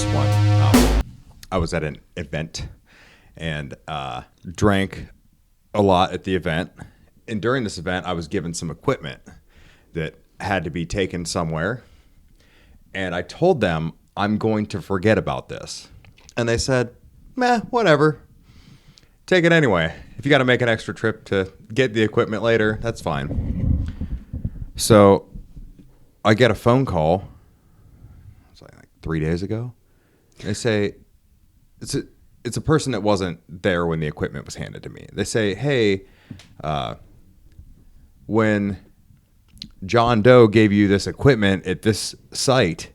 last one. I was at an event and drank a lot at the event. And during this event, I was given some equipment that had to be taken somewhere. And I told them, I'm going to forget about this. And they said, meh, whatever. Take it anyway. If you got to make an extra trip to get the equipment later, that's fine. So I get a phone call. It's like 3 days ago. They say, it's a person that wasn't there when the equipment was handed to me. They say, hey, when John Doe gave you this equipment at this site,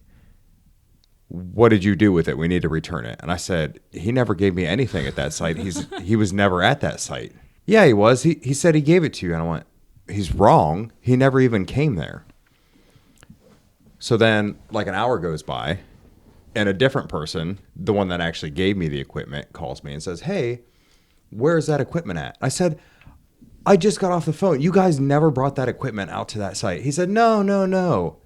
what did you do with it? We need to return it. And I said, he never gave me anything at that site. He was never at that site. Yeah, he was. He said he gave it to you. And I went, he's wrong. He never even came there. So then like an hour goes by and a different person, the one that actually gave me the equipment, calls me and says, hey, where's that equipment at? I said, I just got off the phone. You guys never brought that equipment out to that site. He said, no.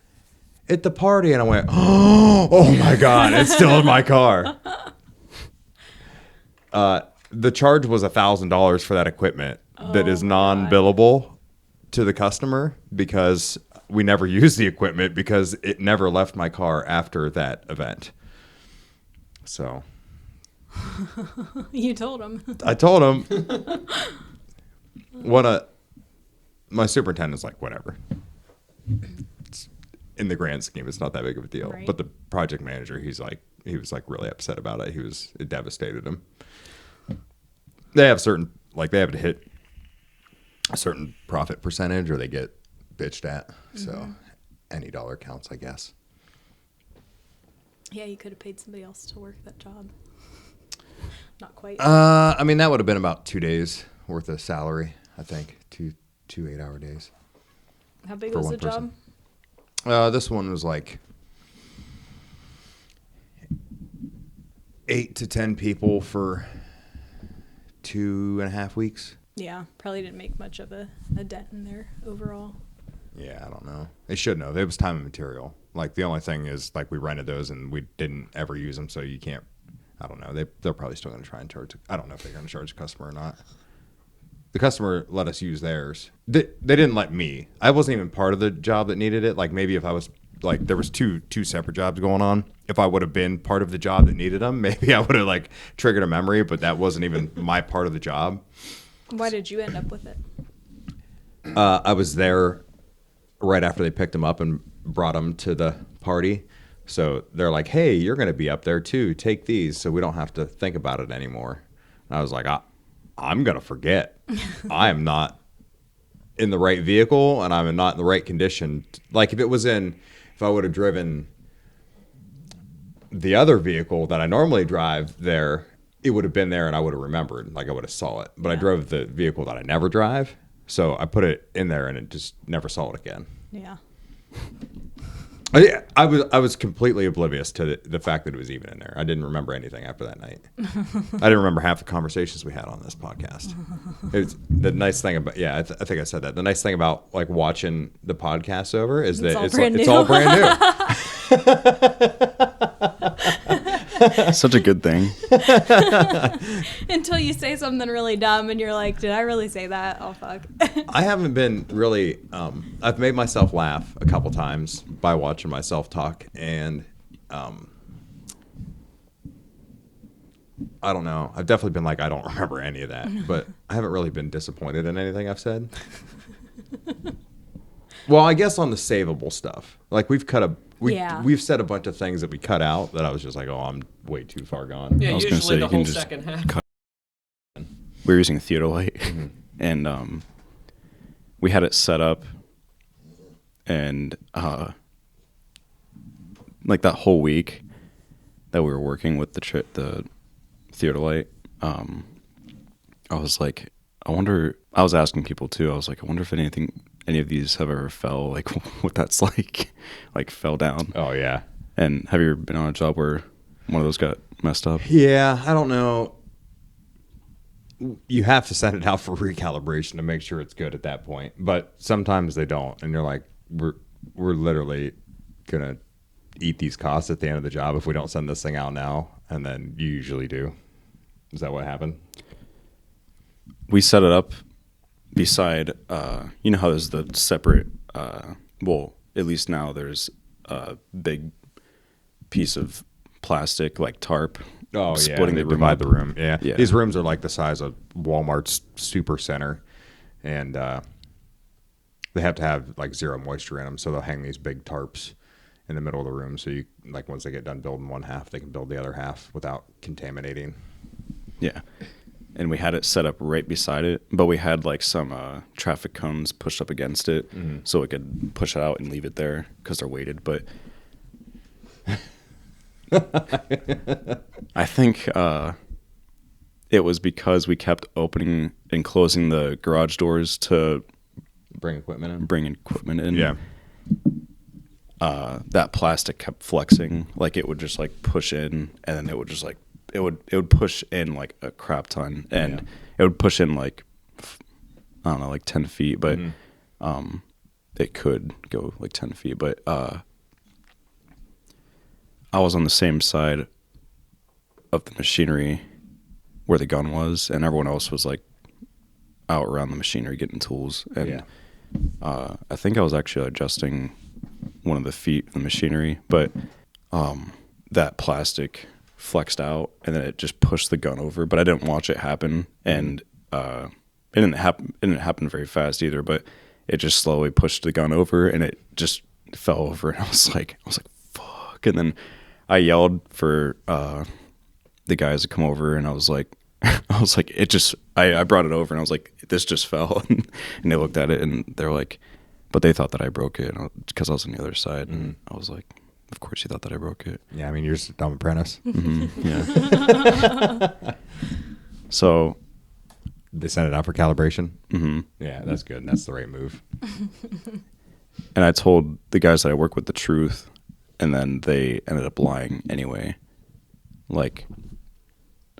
At the party. And I went, oh my God, it's still in my car. The charge was $1,000 for that equipment that is non-billable to the customer because we never used the equipment because it never left my car after that event. So. You told him. I told him. My superintendent's like, whatever. In the grand scheme, it's not that big of a deal. Right. But the project manager, he was really upset about it. It devastated him. They have they have to hit a certain profit percentage or they get bitched at. Mm-hmm. So any dollar counts, I guess. Yeah, you could have paid somebody else to work that job. Not quite. I mean, that would have been about 2 days worth of salary, I think. Two 8-hour days. How big was the job? This one was like 8 to 10 people for 2.5 weeks. Yeah, probably didn't make much of a dent in there overall. Yeah, I don't know. They shouldn't have. It was time and material. Like the only thing is like we rented those and we didn't ever use them, so you can't. I don't know. They're probably still going to try and charge. I don't know if they're going to charge the customer or not. The customer let us use theirs. They didn't let me. I wasn't even part of the job that needed it. Like maybe if I was like there was two separate jobs going on. If I would have been part of the job that needed them, maybe I would have like triggered a memory. But that wasn't even my part of the job. Why did you end up with it? I was there right after they picked them up and brought them to the party. So they're like, hey, you're going to be up there too. Take these so we don't have to think about it anymore. And I was like, I'm going to forget. I am not in the right vehicle and I'm not in the right condition. Like if I would have driven the other vehicle that I normally drive there, it would have been there and I would have remembered. Like I would have saw it. But yeah. I drove the vehicle that I never drive. So I put it in there and it just never saw it again. Yeah. I was completely oblivious to the fact that it was even in there. I didn't remember anything after that night. I didn't remember half the conversations we had on this podcast. It's the nice thing about I think I said that. The nice thing about like watching the podcast over is that it's all brand new. Such a good thing. Until you say something really dumb and you're like, did I really say that? Oh, fuck. I haven't been really, I've made myself laugh a couple times by watching myself talk. And I don't know. I've definitely been like, I don't remember any of that. But I haven't really been disappointed in anything I've said. Well, I guess on the savable stuff. Like we've said a bunch of things that we cut out that I was just like, oh, I'm way too far gone. Yeah, I was usually gonna say, the whole second half. We were using Theodolite, mm-hmm. and we had it set up, and like that whole week that we were working with the Theodolite, I was like, I was asking people too. I was like, I wonder if any of these have ever fell, like what that's like fell down. Oh yeah. And have you ever been on a job where one of those got messed up? Yeah, I don't know. You have to send it out for recalibration to make sure it's good at that point. But sometimes they don't, and you're like, we're literally gonna eat these costs at the end of the job if we don't send this thing out now? And then you usually do. Is that what happened? We set it up beside, you know how there's the separate, well, at least now there's a big piece of plastic, like tarp, splitting they the room divide up. the room. Yeah. Yeah. These rooms are like the size of Walmart's super center, and they have to have like zero moisture in them, so they'll hang these big tarps in the middle of the room. So you like once they get done building one half, they can build the other half without contaminating. Yeah. And we had it set up right beside it, but we had like some traffic cones pushed up against it so we could push it out and leave it there because they're weighted. But I think it was because we kept opening and closing the garage doors to Bring equipment in. bring equipment in. Yeah. That plastic kept flexing. Like it would just like push in, and then it would just like it would push in like a crap ton, and it would push in like I don't know, like 10 feet, but it could go like 10 feet. But I was on the same side of the machinery where the gun was, and everyone else was like out around the machinery getting tools. And I think I was actually adjusting one of the feet of the machinery, but that plastic flexed out, and then it just pushed the gun over. But I didn't watch it happen, and it didn't happen very fast either. But it just slowly pushed the gun over, and it just fell over. And I was like, "Fuck!" And then I yelled for the guys to come over, and I was like, "It just." I brought it over, and I was like, "This just fell." And they looked at it, and they're like, but they thought that I broke it because I was on the other side, and I was like, "Of course you thought that I broke it." Yeah, I mean, you're just a dumb apprentice. Yeah. So They sent it out for calibration. Yeah, that's good. That's the right move. and I told the guys that I work with the truth, and then they ended up lying anyway. Like,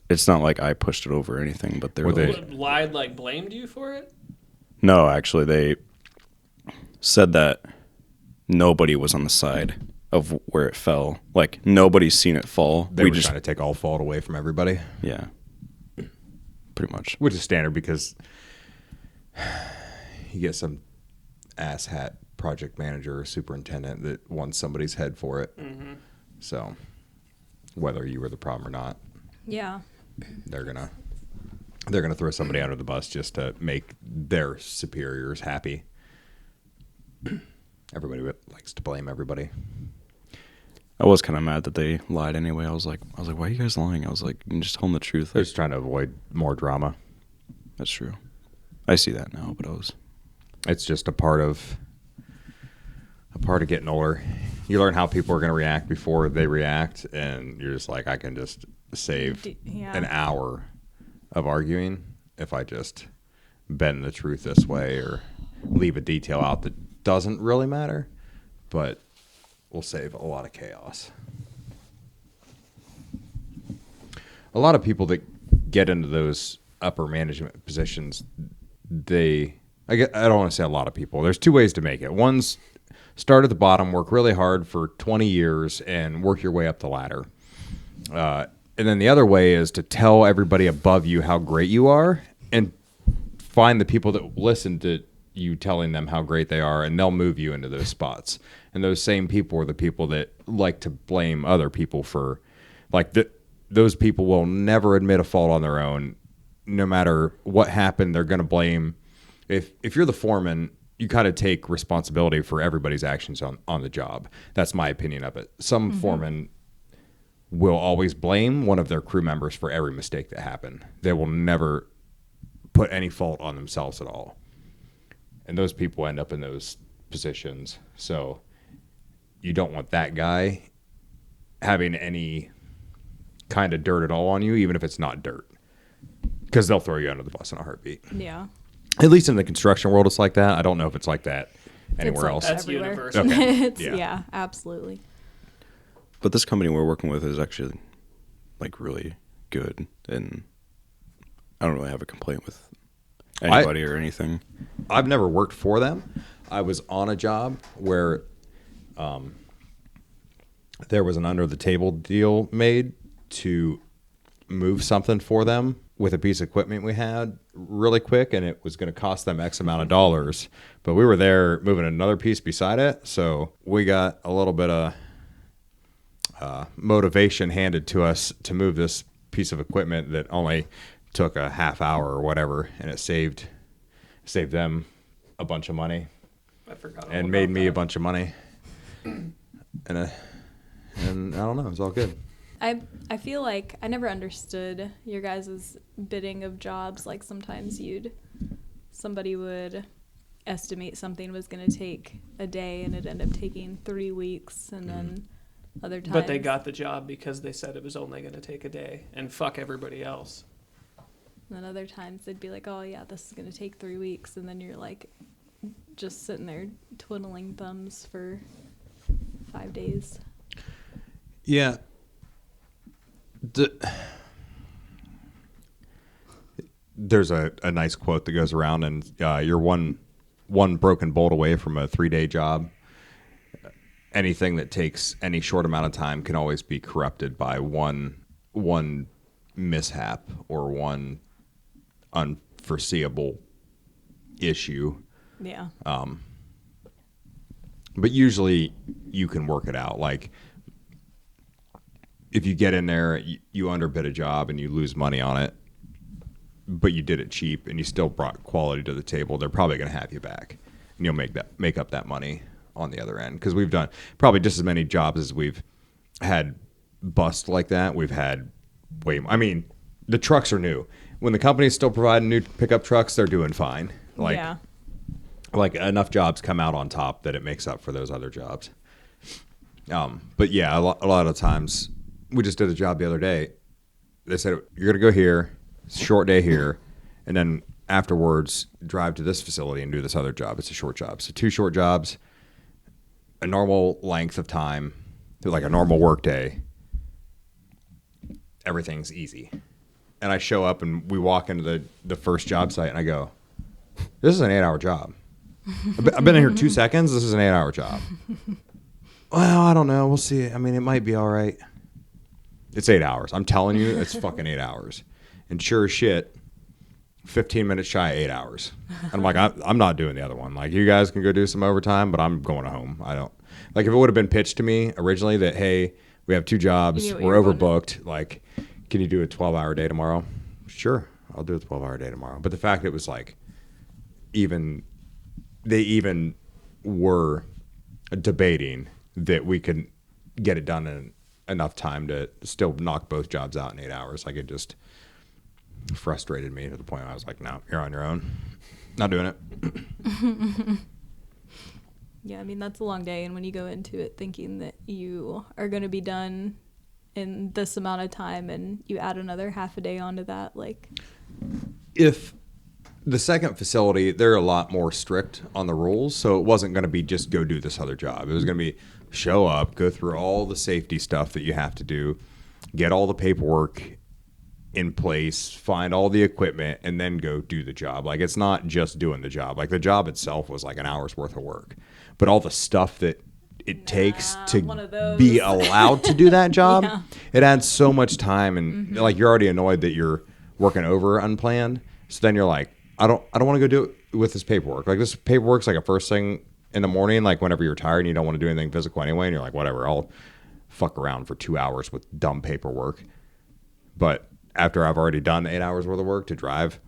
it's not like I pushed it over or anything, but they're Were they- like, Lied, like blamed you for it? no, actually, they said that nobody was on the side of where it fell. Like, nobody's seen it fall. They were trying to take all fault away from everybody, yeah, pretty much. which is standard because you get some asshat project manager or superintendent that wants somebody's head for it. So whether you were the problem or not, Yeah. they're gonna throw somebody under the bus just to make their superiors happy. Everybody likes to blame everybody. I was kind of mad that they lied anyway. I was like, why are you guys lying? I was like, you can just tell them the truth. They're just trying to avoid more drama. That's true. I see that now, but It's just a part of getting older. You learn how people are going to react before they react, and you're just like, I can just save an hour of arguing if I just bend the truth this way or leave a detail out that doesn't really matter, but will save a lot of chaos. A lot of people that get into those upper management positions, I don't want to say a lot of people. There's two ways to make it. One's start at the bottom, work really hard for 20 years, and work your way up the ladder. And then the other way is to tell everybody above you how great you are and find the people that listen to you telling them how great they are, and they'll move you into those spots. And those same people are the people that like to blame other people for, like, those people will never admit a fault on their own. No matter what happened, they're going to blame. If you're the foreman, you kind of take responsibility for everybody's actions on the job. That's my opinion of it. Some foremen will always blame one of their crew members for every mistake that happened. They will never put any fault on themselves at all. And those people end up in those positions. So you don't want that guy having any kind of dirt at all on you, even if it's not dirt, because they'll throw you under the bus in a heartbeat. Yeah. At least in the construction world, it's like that. I don't know if it's like that anywhere like else. That's everywhere. universal. Okay. It's, Yeah. yeah, absolutely. But this company we're working with is actually like really good, and I don't really have a complaint with anybody or anything. I've never worked for them. I was on a job where there was an under the table deal made to move something for them with a piece of equipment we had really quick, and it was going to cost them X amount of dollars. But we were there moving another piece beside it, so we got a little bit of motivation handed to us to move this piece of equipment that only took a half hour or whatever, and it saved them a bunch of money I forgot. all and made about me that. a bunch of money. And I don't know, it was all good. I feel like I never understood your guys' bidding of jobs. Like sometimes somebody would estimate something was going to take a day and it ended up taking 3 weeks, and then other times. But they got the job because they said it was only going to take a day, and fuck everybody else. And then other times they'd be like, oh yeah, this is going to take 3 weeks, and then you're like just sitting there twiddling thumbs for 5 days. Yeah. There's a nice quote that goes around, and you're one broken bolt away from a 3-day job. Anything that takes any short amount of time can always be corrupted by one mishap or one unforeseeable issue. Yeah. But usually you can work it out. Like if you get in there, you underbid a job and you lose money on it, but you did it cheap and you still brought quality to the table, they're probably going to have you back, and you'll make up that money on the other end. Because we've done probably just as many jobs as we've had bust like that. We've had the trucks are new. When the company's still providing new pickup trucks, they're doing fine. Yeah. Like enough jobs come out on top that it makes up for those other jobs. But yeah, a lot of times, we just did a job the other day. They said, you're going to go here, short day here, and then afterwards drive to this facility and do this other job. It's a short job. So 2 short jobs, a normal length of time, like a normal work day. Everything's easy. And I show up and we walk into the first job site and I go, this is an 8-hour job. I've been in here 2 seconds. This is an 8-hour job. Well, I don't know. We'll see. I mean, it might be all right. It's 8 hours. I'm telling you, it's fucking 8 hours. And sure as shit, 15 minutes shy of 8 hours. And I'm like, I'm not doing the other one. Like, you guys can go do some overtime, but I'm going home. I don't. Like, if it would have been pitched to me originally that, hey, we have 2 jobs, You knew what we're you were going overbooked, like, can you do a 12-hour day tomorrow? Sure, I'll do a 12-hour day tomorrow. But the fact it was like, they even were debating that we could get it done in enough time to still knock both jobs out in 8 hours. Like, it just frustrated me to the point where I was like, no, you're on your own. Not doing it. Yeah, I mean, that's a long day, and when you go into it thinking that you are going to be done in this amount of time and you add another half a day onto that, like... If the second facility, they're a lot more strict on the rules, so it wasn't going to be just go do this other job. It was going to be show up, go through all the safety stuff that you have to do, get all the paperwork in place, find all the equipment, and then go do the job. Like, it's not just doing the job. Like, the job itself was like an hour's worth of work, but all the stuff that it takes to one of those. be allowed to do that job, Yeah. it adds so much time, and like, you're already annoyed that you're working over unplanned. So then you're like, I don't want to go do it with this paperwork. Like, this paperwork's like a first thing in the morning, like whenever you're tired and you don't want to do anything physical anyway, and you're like, whatever, I'll fuck around for 2 hours with dumb paperwork. But after I've already done 8 hours worth of work, to drive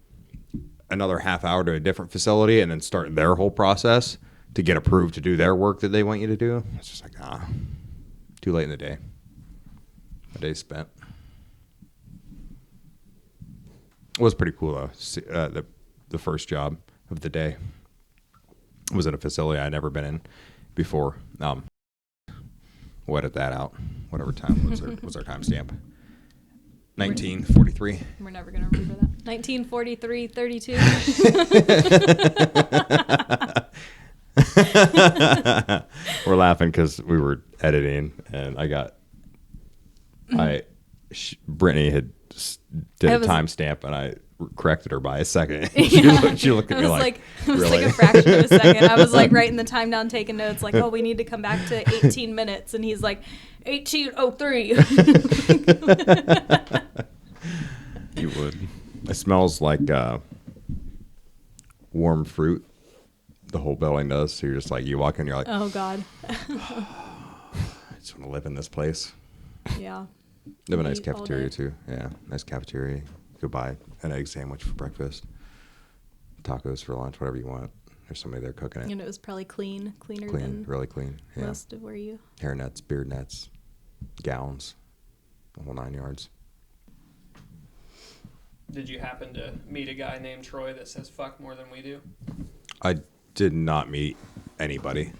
another half hour to a different facility and then start their whole process to get approved to do their work that they want you to do, it's just like, too late in the day. A day spent. It was pretty cool though. The first job of the day was in a facility I'd never been in before. We'll edit that out. Whatever time was our timestamp. 1943. We're never going to remember that. 1943, 32. We're laughing because we were editing, and Brittany did a timestamp, and I corrected her by a second. Yeah. She looked at me like, it was really? like a fraction of a second. I was like writing the time down, taking notes, like, oh, we need to come back to 18 minutes. And he's like, 18:03. You would. It smells like warm fruit. The whole building does. So you're just like, you walk in, you're like, Oh, God. I just want to live in this place. Yeah. They have a nice Eat all cafeteria day. too. Yeah, nice cafeteria. Go buy an egg sandwich for breakfast, tacos for lunch, whatever you want. There's somebody there cooking it. And it was probably cleaner Clean, than really clean. Yeah, most of where you. hair nets, beard nets, gowns, the whole 9 yards. Did you happen to meet a guy named Troy that says fuck more than we do? I did not meet anybody.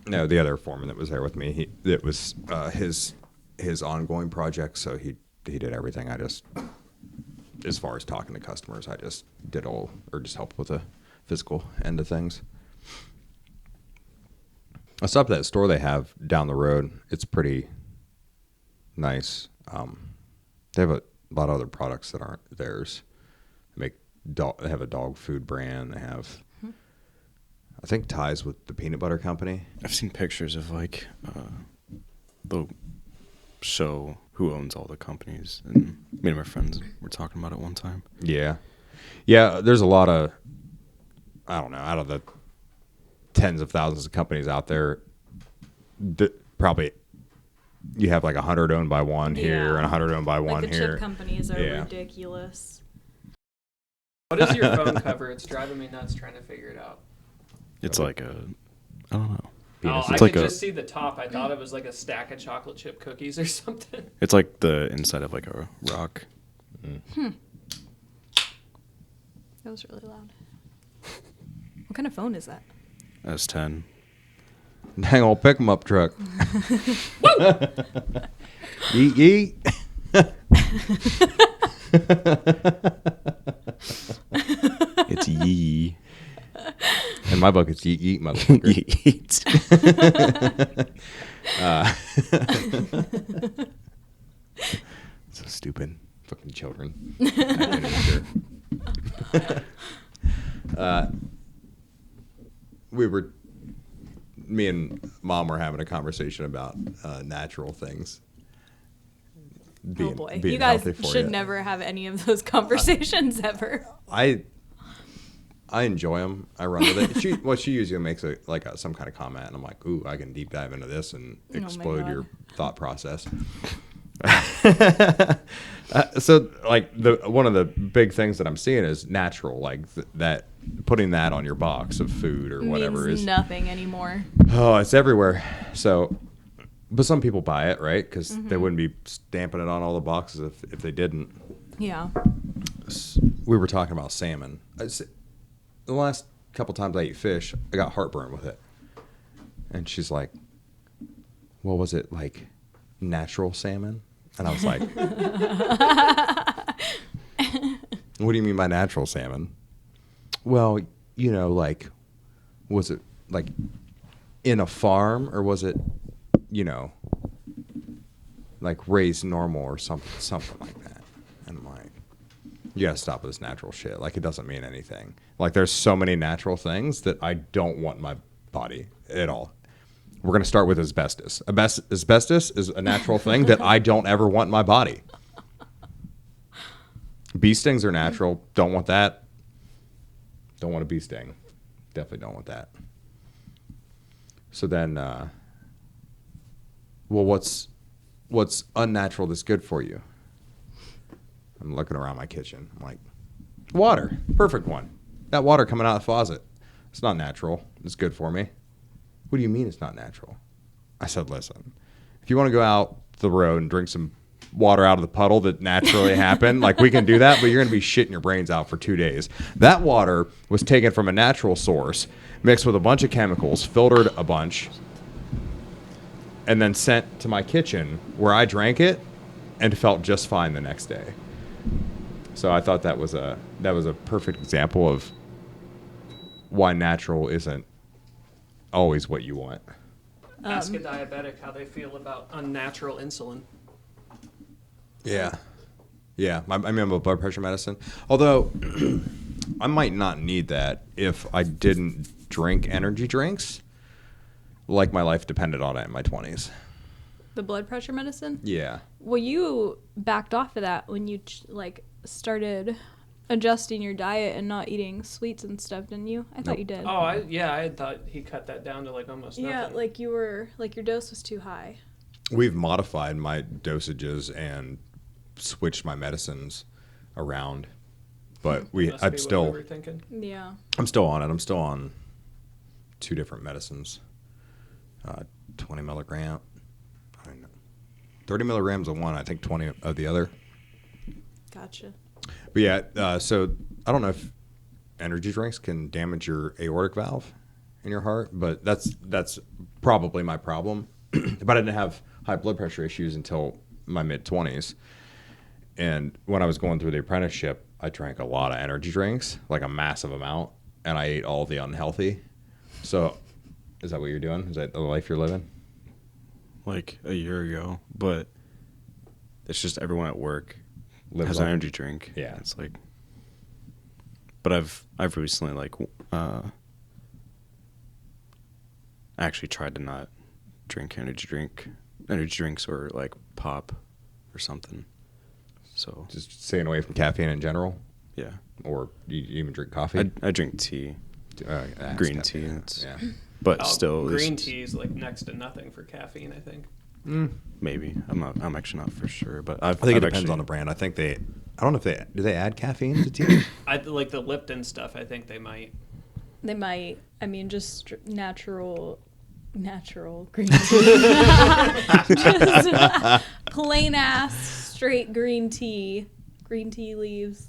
No, the other foreman that was there with me, it was his ongoing project, so he did everything. I just, as far as talking to customers, I just did all, or just helped with the physical end of things. I stopped at that store they have down the road. It's pretty nice. They have a lot of other products that aren't theirs. They have a dog food brand. They have, I think, ties with the peanut butter company. I've seen pictures of like they'll show who owns all the companies, and me and my friends were talking about it one time. Yeah. There's a lot of, I don't know, out of the tens of thousands of companies out there, probably you have like 100 owned by one here Yeah. and 100 owned by Like one the here. chip companies are Yeah. ridiculous. What is your phone cover? It's driving me nuts trying to figure it out. It's like a, I don't know. Oh, Penis. I It's could like just see the top. I thought it was like a stack of chocolate chip cookies or something. It's like the inside of like a rock. That was really loud. What kind of phone is that? S10. Dang old pick 'em up truck. Yeet yeet. It's yee. In my book, it's yeet yeet, motherfucker. Yeet. So stupid. Fucking children. I didn't either. Me and Mom were having a conversation about natural things. Oh boy. being You guys healthy for should you. never have any of those conversations ever. I enjoy them. I run with it. She usually makes some kind of comment, and I'm like, ooh, I can deep dive into this and Oh my explode God. your thought process. So like one of the big things that I'm seeing is natural, like that putting that on your box of food or whatever Means is nothing anymore. oh, it's everywhere. So, but some people buy it, right? Because Mm-hmm. they wouldn't be stamping it on all the boxes if they didn't. Yeah. We were talking about salmon. The last couple times I ate fish, I got heartburn with it. And she's like, well, was it like natural salmon? And I was like, what do you mean by natural salmon? Well, like, was it like in a farm or was it, like raised normal or something like that? And I'm like, you gotta stop with this natural shit. Like, it doesn't mean anything. Like, there's so many natural things that I don't want in my body at all. We're gonna start with asbestos. Asbestos is a natural thing that I don't ever want in my body. Bee stings are natural. Don't want that. Don't want a bee sting. Definitely don't want that. So then, well, what's unnatural that's good for you? I'm looking around my kitchen. I'm like, water. Perfect one. That water coming out of the faucet. It's not natural. It's good for me. What do you mean it's not natural? I said, listen, if you want to go out the road and drink some water out of the puddle that naturally happened, like, we can do that, but you're going to be shitting your brains out for 2 days. That water was taken from a natural source, mixed with a bunch of chemicals, filtered a bunch, and then sent to my kitchen where I drank it and felt just fine the next day. So I thought that was a perfect example of why natural isn't always what you want. Ask a diabetic how they feel about unnatural insulin. Yeah. Yeah, I mean, I'm a blood pressure medicine. Although I might not need that if I didn't drink energy drinks like my life depended on it in my 20s. The blood pressure medicine? Yeah. Well, you backed off of that when you like started adjusting your diet and not eating sweets and stuff, didn't you? I thought you did. Oh, I had thought he cut that down to like almost nothing. Yeah, like you were like your dose was too high. We've modified my dosages and switched my medicines around. But Must be what we were thinking. Yeah. I'm still on it. I'm still on 2 different medicines. 20 milligram. I don't know. 30 milligrams of one, I think 20 of the other. Gotcha. But yeah, so I don't know if energy drinks can damage your aortic valve in your heart, but that's probably my problem. But I didn't have high blood pressure issues until my mid-20s. And when I was going through the apprenticeship, I drank a lot of energy drinks, like a massive amount, and I ate all the unhealthy. So is that what you're doing? Is that the life you're living? Like a year ago, but it's just everyone at work Lives has on- an energy drink. Yeah. It's like, but I've recently like actually tried to not drink energy drinks or like pop or something. So Just staying away from caffeine in general? yeah, Or you even drink coffee? I drink tea, That's green caffeine. tea. It's, Yeah. but Oh, still, at green least- tea is like next to nothing for caffeine, I think. Maybe I'm actually not for sure, but I think it depends on the brand. I don't know if do they add caffeine to tea? I like the Lipton stuff. I think they might. They might. I mean, just natural green tea. Just plain ass straight green tea leaves,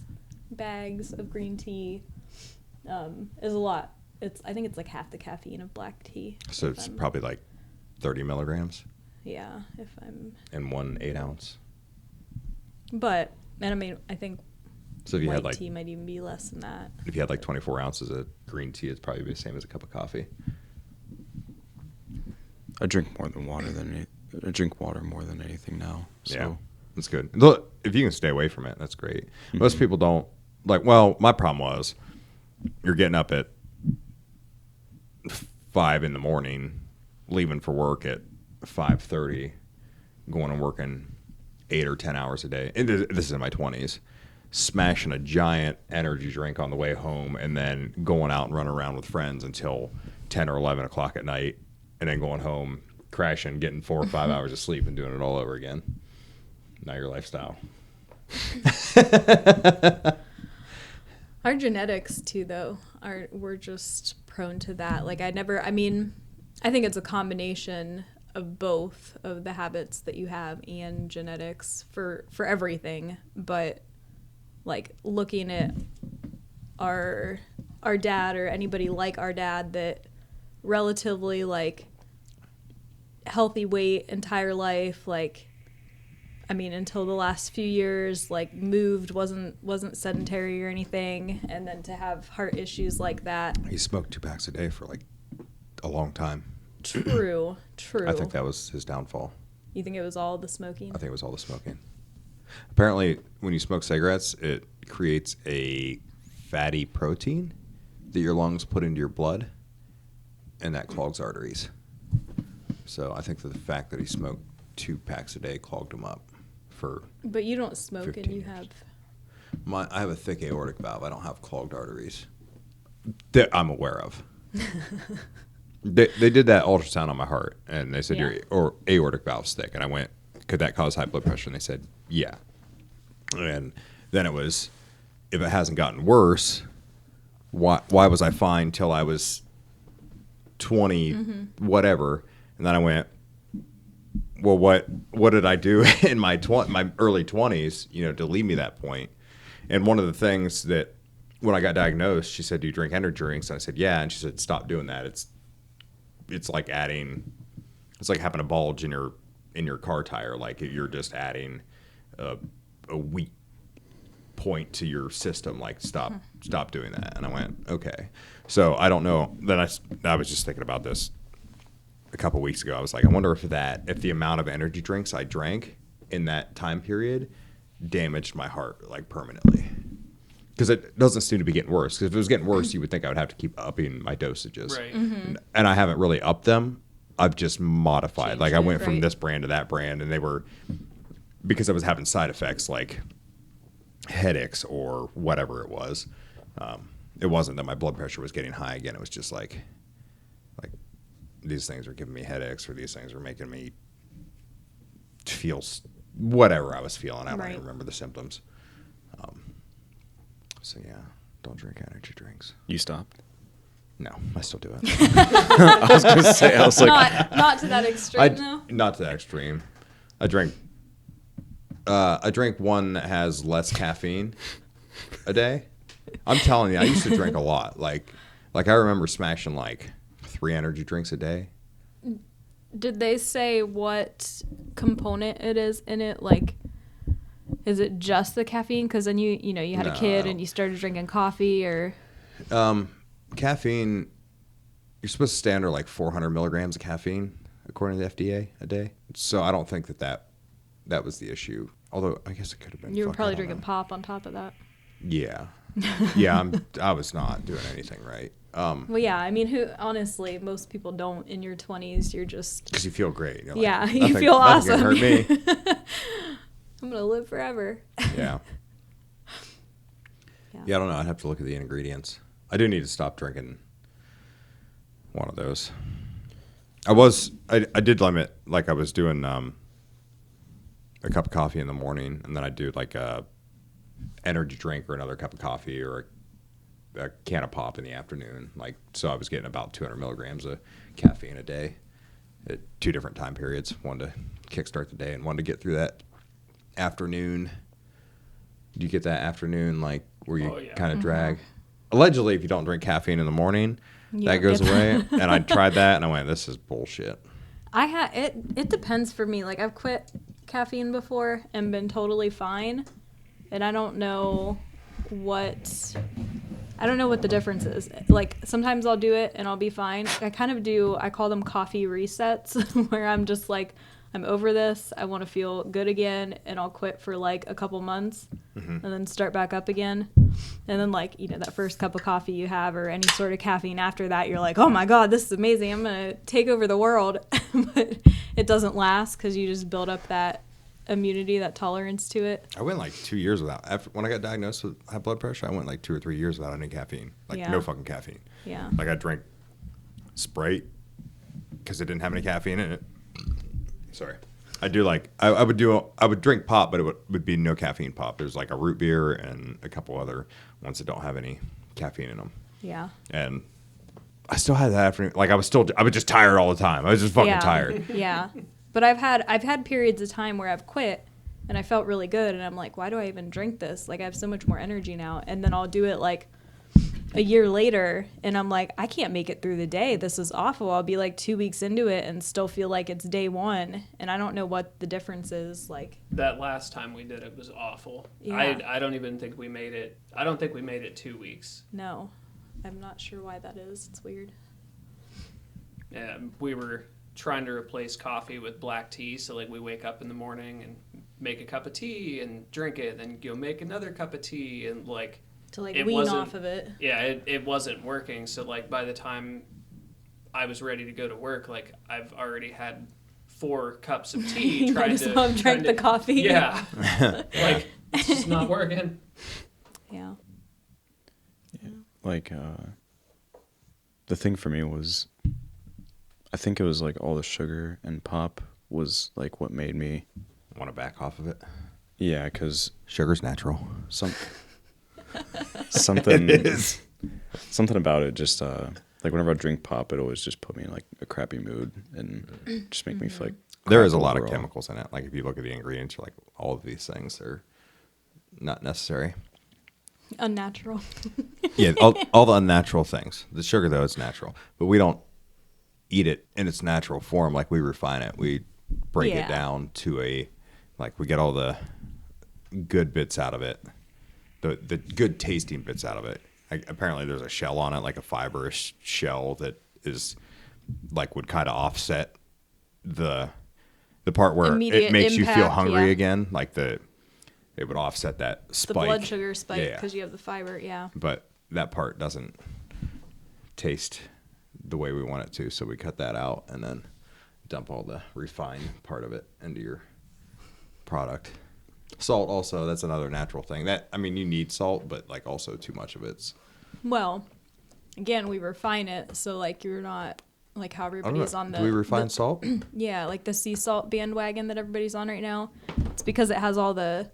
bags of green tea is a lot. I think it's like half the caffeine of black tea. So it's probably like 30 milligrams Yeah, if I'm. in 1 8-ounce. But and I mean, I think So if you white had like tea might even be less than that. if you had like 24 ounces of green tea, it'd probably be the same as a cup of coffee. I drink more than water I drink water more than anything now. So Yeah, that's good. Look, if you can stay away from it, that's great. Most people don't like. Well, my problem was you're getting up at 5 in the morning, leaving for work at 5:30, going and working 8 or 10 hours a day. And this is in my 20s. Smashing a giant energy drink on the way home, and then going out and running around with friends until 10 or 11 o'clock at night, and then going home, crashing, getting 4 or 5 hours of sleep, and doing it all over again. Not your lifestyle. Our genetics too, though, we're just prone to that. Like I think it's a combination of both of the habits that you have and genetics for everything. But like looking at our dad or anybody like our dad that relatively like healthy weight entire life, like I mean until the last few years, like moved, wasn't sedentary or anything, and then to have heart issues like that. He smoked 2 packs a day for like a long time. True. I think that was his downfall. You think it was all the smoking? I think it was all the smoking. Apparently, when you smoke cigarettes, it creates a fatty protein that your lungs put into your blood, and that clogs arteries. So I think that the fact that he smoked 2 packs a day clogged him up for. But you don't smoke 15 and you years. have. I have a thick aortic valve. I don't have clogged arteries that I'm aware of. They did that ultrasound on my heart, and they said Yeah. your aortic valve's thick. And I went, could that cause high blood pressure? And they said, yeah. And then it was, if it hasn't gotten worse, why was I fine till I was 20, whatever? And then I went, well, what did I do in my early 20s, to lead me that point? And one of the things that when I got diagnosed, she said, do you drink energy drinks? And I said, yeah. And she said, stop doing that. It's like like having a bulge in your car tire. Like you're just adding a weak point to your system. Like stop doing that. And I went, okay. So I don't know. Then I was just thinking about this a couple weeks ago. I was like, I wonder if the amount of energy drinks I drank in that time period damaged my heart like permanently. Because it doesn't seem to be getting worse. Because if it was getting worse, you would think I would have to keep upping my dosages. Right. And I haven't really upped them. I've just modified. Changed Like I went it, from right. this brand to that brand, and they were, because I was having side effects like headaches or whatever it was. It wasn't that my blood pressure was getting high again. It was just like these things are giving me headaches, or these things are making me feel whatever I was feeling. I don't Right. even remember the symptoms. So yeah, don't drink energy drinks. You stopped? No, I still do it. I was going to say, I was like, Not to that extreme, though. Not to that extreme. I drink one that has less caffeine a day. I'm telling you, I used to drink a lot. Like I remember smashing like 3 energy drinks a day. Did they say what component it is in it? Like, is it just the caffeine? Because then you had a kid No. and you started drinking coffee, or Caffeine, you're supposed to stay under like 400 milligrams of caffeine, according to the FDA, a day. So I don't think that was the issue. Although I guess it could have been. you were Fuck, I probably don't drinking know. pop on top of that. Yeah. Yeah, I was not doing anything right. Well, yeah, I mean, honestly, most people don't in your 20s. You're just, Because you feel great. You're like, yeah, you "Nothing- feel nothing awesome. can hurt me. I'm going to live forever. Yeah. Yeah, I don't know. I'd have to look at the ingredients. I do need to stop drinking one of those. I did limit, like I was doing a cup of coffee in the morning, and then I'd do like a energy drink or another cup of coffee or a can of pop in the afternoon. Like, so I was getting about 200 milligrams of caffeine a day at 2 different time periods. One to kickstart the day and one to get through that afternoon. Do you get that afternoon, like, where you Oh, yeah. kind of drag? Allegedly, if you don't drink caffeine in the morning, You that don't goes get away. And I tried that, and I went, this is bullshit. It depends for me. Like, I've quit caffeine before and been totally fine, and I don't know what the difference is. Like, sometimes I'll do it and I'll be fine. I call them coffee resets, where I'm just like, I'm over this, I want to feel good again, and I'll quit for like a couple months and then start back up again. And then, like, that first cup of coffee you have, or any sort of caffeine after that, you're like, oh my God, this is amazing, I'm going to take over the world. But it doesn't last, because you just build up that immunity, that tolerance to it. I went like 2 years without, when I got diagnosed with high blood pressure, I went like 2 or 3 years without any caffeine. Like, Yeah. no fucking caffeine. Yeah. Like, I drank Sprite because it didn't have any caffeine in it. Sorry. I would drink pop, but it would be no caffeine pop. There's like a root beer and a couple other ones that don't have any caffeine in them. Yeah. And I still had that afternoon. Like, I was just tired all the time. I was just fucking tired. Yeah. But I've had periods of time where I've quit and I felt really good, and I'm like, why do I even drink this? Like, I have so much more energy now. And then I'll do it like a year later, and I'm like, I can't make it through the day. This is awful. I'll be like 2 weeks into it and still feel like it's day one, and I don't know what the difference is. Like, That last time we did it was awful. Yeah. I don't even think we made it. I don't think we made it 2 weeks. no, I'm not sure why that is. It's weird. We were trying to replace coffee with black tea. So, like, we wake up in the morning and make a cup of tea and drink it, then go make another cup of tea, and like, To like It wean wasn't- off of it. yeah, it wasn't working. So, like, by the time I was ready to go to work, like, I've already had 4 cups of tea. You might as well have drank the coffee. Yeah, like, it's just not working. Yeah. like, the thing for me was, I think it was like all the sugar and pop was like what made me, Want to back off of it? yeah, because Sugar's natural. something It is. something about it just like whenever I drink pop, it always just put me in like a crappy mood and just make me feel like There crap is a lot of overall. chemicals in it. Like, if you look at the ingredients, you're like, all of these things are not necessary. Unnatural. Yeah, all the unnatural things. The sugar, though, is natural. But we don't eat it in its natural form. Like, we refine it. We break it Yeah. down to we get all the good bits out of it. The good tasting bits out of it. Like, apparently there's a shell on it, like a fibrous shell that is, like, would kind of offset the part where Immediate it makes you feel impact, hungry yeah. again. Like, it would offset that The spike. blood sugar spike Yeah. because you have the fiber. Yeah. But that part doesn't taste the way we want it to, so we cut that out and then dump all the refined part of it into your product. Salt also, that's another natural thing. That, I mean, you need salt, but like also too much of it's. Well, again, we refine it, so like you're not like how I don't everybody's know. on the. Do we refine the- salt? Yeah, like the sea salt bandwagon that everybody's on right now. It's because it has all the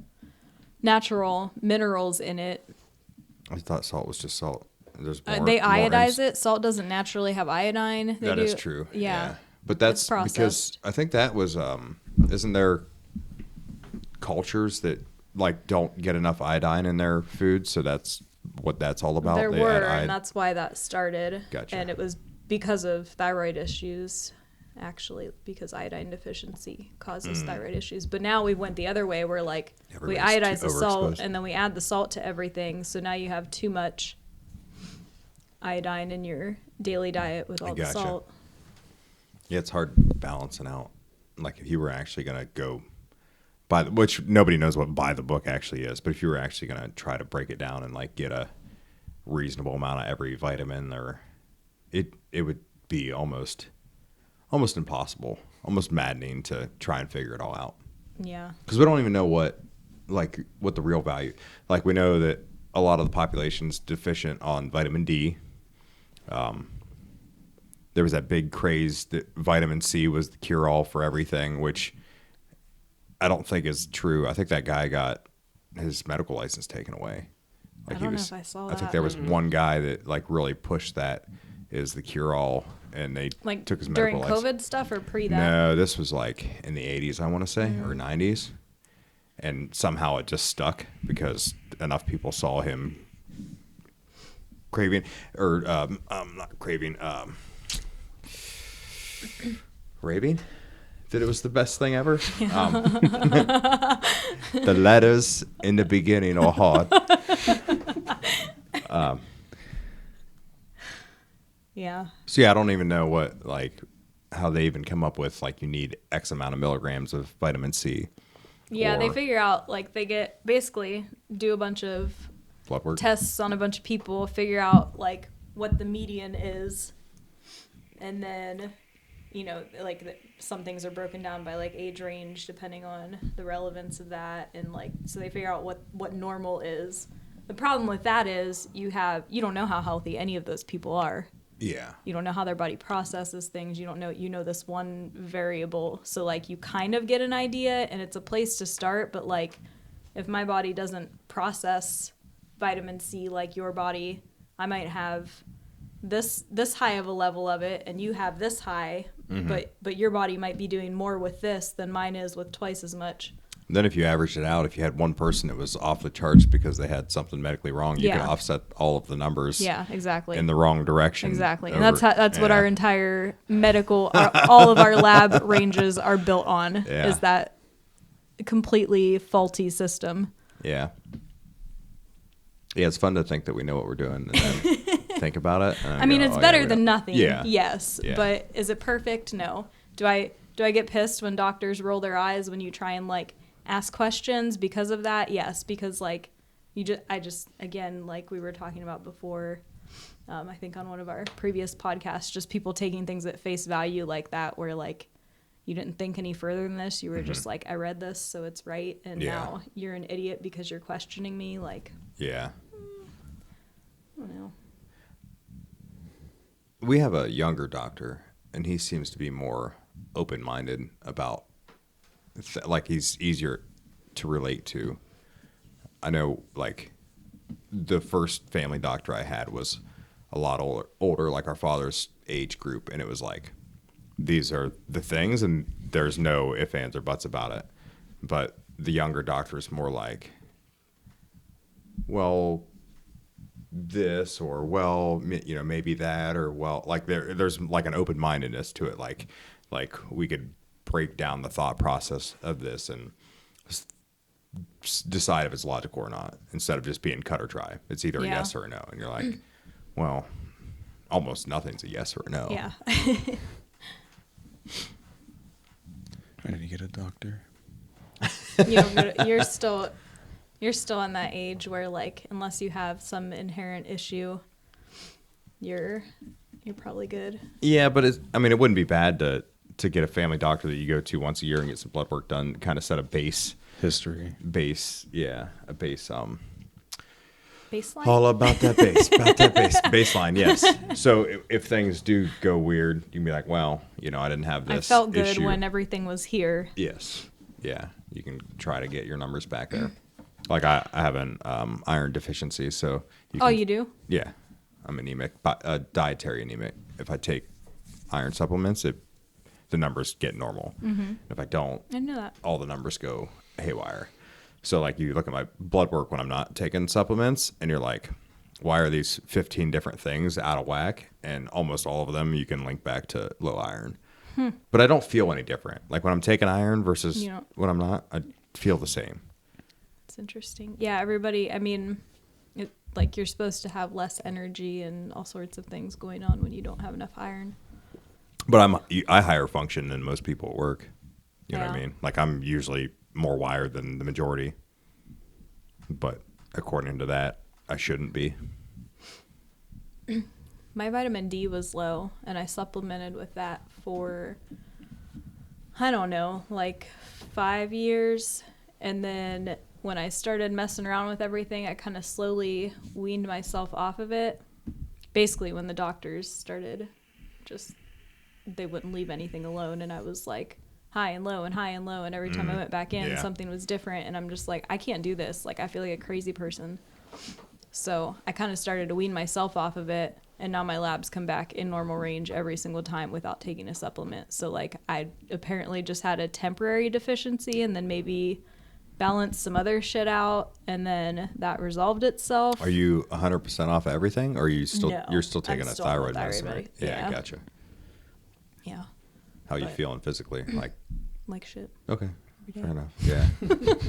natural minerals in it. I thought salt was just salt. There's more, They more iodize it. Salt doesn't naturally have iodine. That is true. Yeah. But that's It's because processed. I think that was isn't there cultures that like don't get enough iodine in their food, so that's what that's all about. There They were, add and that's why that started. Gotcha. And it was because of thyroid issues, actually, because iodine deficiency causes thyroid issues. But now we went the other way, where like we Everybody's iodize too the salt, overexposed. and then we add the salt to everything. So now you have too much iodine in your daily diet with all the Gotcha. salt. Yeah, it's hard balancing out. Like if you were actually gonna go by which nobody knows what by the book actually is, but if you were actually gonna try to break it down and like get a reasonable amount of every vitamin, or it would be almost impossible, almost maddening to try and figure it all out. Yeah. Because we don't even know what the real value. Like we know that a lot of the population's deficient on vitamin D. There was that big craze that vitamin C was the cure-all for everything, which I don't think is true. I think that guy got his medical license taken away. I don't know if I saw I think that. there was one guy that like really pushed that is the cure-all, and they Like took his medical during license. COVID stuff or pre that? No, this was like in the 80s, I want to say, or 90s. And somehow it just stuck because enough people saw him craving, or not craving, raving, that it was the best thing ever. The letters in the beginning are hard. Yeah. So yeah, I don't even know what, like, how they even come up with, like, you need X amount of milligrams of vitamin C. Yeah, they or figure out, like, they get, basically, do a bunch of blood work. tests on a bunch of people, figure out, like, what the median is, and then, you know, like, some things are broken down by, like, age range, depending on the relevance of that, and, like, so they figure out what normal is. The problem with that is you don't know how healthy any of those people are. Yeah. You don't know how their body processes things. You know this one variable. So like you kind of get an idea and it's a place to start, but like if my body doesn't process vitamin C like your body, I might have this high of a level of it and you have this high, but your body might be doing more with this than mine is with twice as much. Then if you averaged it out, if you had one person that was off the charts because they had something medically wrong, you could Yeah. offset all of the numbers Yeah, exactly. in the wrong direction. Exactly. And over- that's what yeah. our entire all of our lab ranges are built on, Yeah. is that completely faulty system. Yeah. Yeah, it's fun to think that we know what we're doing and then think about it. And I mean, go, it's "Oh, yeah, better we than don't." nothing. Yeah. Yes. Yeah. But is it perfect? No. Do I get pissed when doctors roll their eyes when you try and like ask questions because of that? Yes, because like I just again, like we were talking about before, I think on one of our previous podcasts, just people taking things at face value like that, where like you didn't think any further than this. You were just like, I read this, so it's right, and Yeah. now you're an idiot because you're questioning me. Like, Yeah. I don't know. We have a younger doctor, and he seems to be more open-minded about, like, he's easier to relate to. I know, like, the first family doctor I had was a lot older, like our father's age group, and it was like, these are the things, and there's no ifs, ands, or buts about it. But the younger doctor is more like, well, this, or well, you know, maybe that, or well, like there's like an open-mindedness to it, like we could break down the thought process of this and decide if it's logical or not, instead of just being cut or dry. It's either a Yeah. yes or a no, and you're like, well, almost nothing's a yes or a no. Yeah. I need to get a doctor. You're still You're still in that age where, like, unless you have some inherent issue, you're probably good. Yeah, but it wouldn't be bad to get a family doctor that you go to once a year and get some blood work done, kind of set a base History. Baseline. All about that baseline. Yes. So if things do go weird, you can be like, well, I didn't have this. I felt good issue. when everything was here. Yes. Yeah. You can try to get your numbers back there. Like I have an iron deficiency, so. You do? Yeah. I'm anemic, dietary anemic. If I take iron supplements, the numbers get normal. Mm-hmm. If I don't, I know that. all the numbers go haywire. So like you look at my blood work when I'm not taking supplements and you're like, why are these 15 different things out of whack? And almost all of them you can link back to low iron. But I don't feel any different. Like when I'm taking iron versus when I'm not, I feel the same. It's interesting. Yeah, everybody, like you're supposed to have less energy and all sorts of things going on when you don't have enough iron. But I higher function than most people at work. You know what I Yeah. mean? Like I'm usually more wired than the majority. But according to that, I shouldn't be. My vitamin D was low, and I supplemented with that for, I don't know, like 5 years. And then when I started messing around with everything, I kind of slowly weaned myself off of it. Basically, when the doctors started they wouldn't leave anything alone, and I was like high and low, and every time I went back in, something was different, and I'm just like, I can't do this. Like, I feel like a crazy person. So I kind of started to wean myself off of it, and now my labs come back in normal range every single time without taking a supplement. So, like, I apparently just had a temporary deficiency and then maybe balanced some other shit out, and then that resolved itself. Are you 100% off everything, or are you still No, you're still taking I'm a still on the thyroid thyroid medicine? Right? medi- Yeah, yeah. gotcha. Yeah, How you But- feeling physically? like shit. Okay, Every day. fair enough.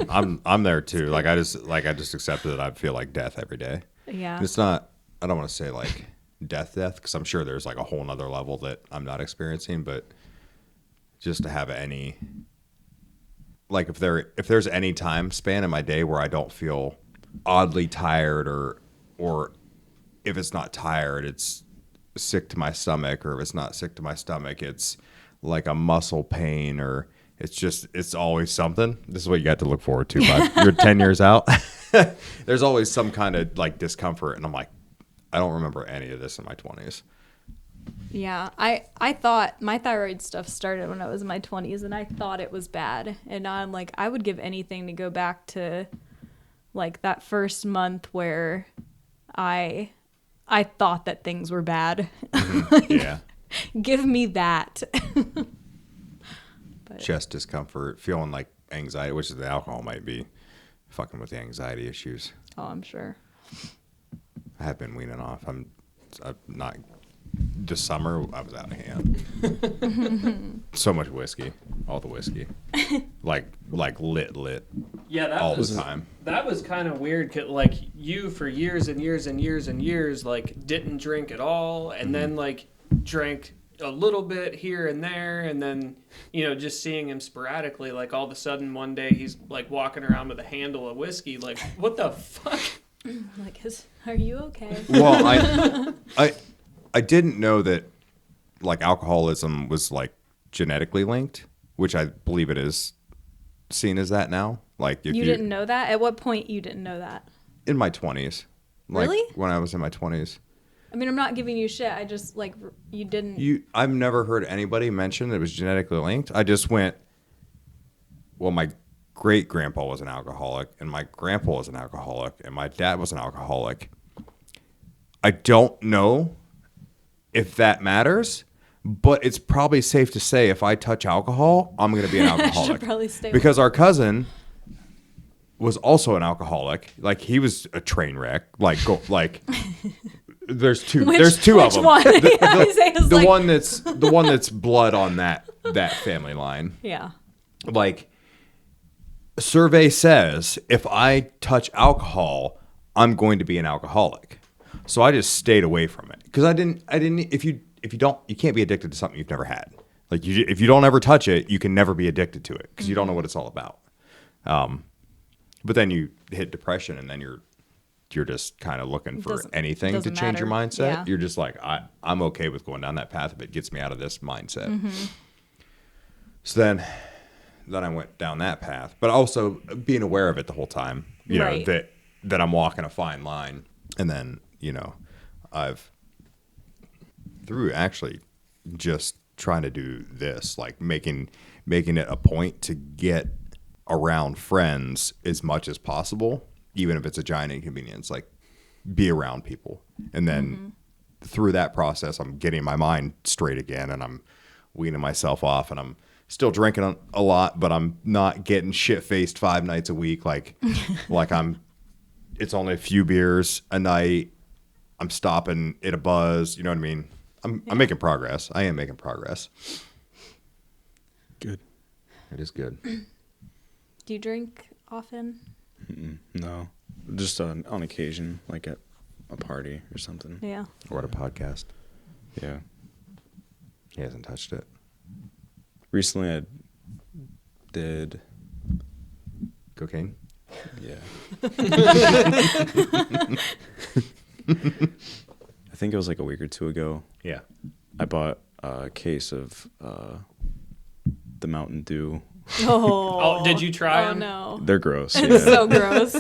Yeah, I'm there too. Like I just accepted that I feel like death every day. Yeah. It's not. I don't want to say like death, because I'm sure there's like a whole nother level that I'm not experiencing. But just to have any, like if there's any time span in my day where I don't feel oddly tired, or if it's not tired, it's sick to my stomach, or if it's not sick to my stomach, it's like a muscle pain, or it's always something. This is what you got to look forward to. You're 10 years out. There's always some kind of like discomfort, and I'm like, I don't remember any of this in my 20s. Yeah, I thought my thyroid stuff started when I was in my 20s, and I thought it was bad. And now I'm like, I would give anything to go back to like that first month where I thought that things were bad. Yeah. Give me that. But Chest discomfort, feeling like anxiety, which is the alcohol might be fucking with the anxiety issues. oh, I'm sure. I have been weaning off. I'm not. This summer, I was out of hand. So much whiskey, all the whiskey, like lit Yeah, that all was the time. That was kind of weird. 'Cause, like you, for years and years and years and years, like didn't drink at all, and then like drank a little bit here and there, and then just seeing him sporadically, like all of a sudden one day he's like walking around with a handle of whiskey. Like, what the fuck? Like, are you okay? Well, I didn't know that like alcoholism was like genetically linked, which I believe it is seen as that now. Like if You didn't know that? At what point you didn't know that? in my 20s. Like, Really? when I was in my 20s. I mean, I'm not giving you shit. I just like you didn't. I've never heard anybody mention that it was genetically linked. I just went, well, my great grandpa was an alcoholic, and my grandpa was an alcoholic, and my dad was an alcoholic. I don't know if that matters, but it's probably safe to say if I touch alcohol, I'm going to be an alcoholic. should probably stay away. Because our cousin was also an alcoholic. Like he was a train wreck. There's two. There's two of which them. one? Isaiah's The like- one that's blood on that family line. Yeah. Like survey says, if I touch alcohol, I'm going to be an alcoholic. So I just stayed away from it because I didn't. If you can't be addicted to something you've never had. Like if you don't ever touch it, you can never be addicted to it because you don't know what it's all about. But then you hit depression, and then you're just kind of looking for anything to change your mindset. Yeah. You're just like, I'm okay with going down that path if it gets me out of this mindset. Mm-hmm. So then I went down that path, but also being aware of it the whole time, you Right. know, that I'm walking a fine line. And then, you know, I've through actually just trying to do this, like making it a point to get around friends as much as possible, even if it's a giant inconvenience, like be around people. And then through that process, I'm getting my mind straight again, and I'm weaning myself off, and I'm still drinking a lot, but I'm not getting shit-faced 5 nights a week. Like it's only a few beers a night. I'm stopping at a buzz. You know what I mean? I'm making progress. I am making progress. Good. It is good. Do you drink often? No, just on occasion, like at a party or something. Yeah. Or at a podcast. Yeah. He hasn't touched it. Recently, I did. Cocaine? Yeah. I think it was like a week or two ago. Yeah. I bought a case of the Mountain Dew. Oh. Oh, did you try them? No. They're gross. It's Yeah. so gross.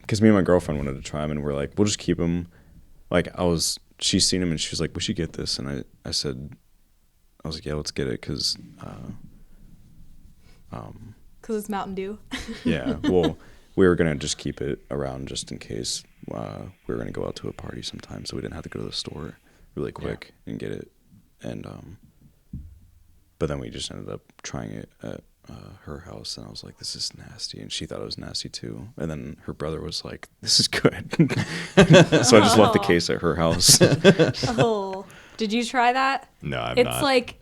Because me and my girlfriend wanted to try them, and we're like, we'll just keep them. Like, she's seen them, and she was like, we should get this. And I said, I was like, yeah, let's get it, because, Because it's Mountain Dew. yeah, well, we were going to just keep it around just in case we were going to go out to a party sometime, so we didn't have to go to the store really quick and get it. And, but then we just ended up trying it at her house, and I was like, this is nasty, and she thought it was nasty too. And then her brother was like, this is good. So I just left the case at her house. Oh. Did you try that? No, I've It's not. like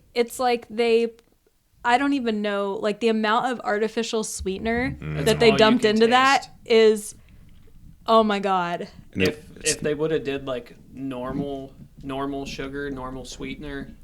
I don't even know, like the amount of artificial sweetener That's that they all you dumped can into that taste. is, oh my God. And If they would have did like normal sugar, normal sweetener,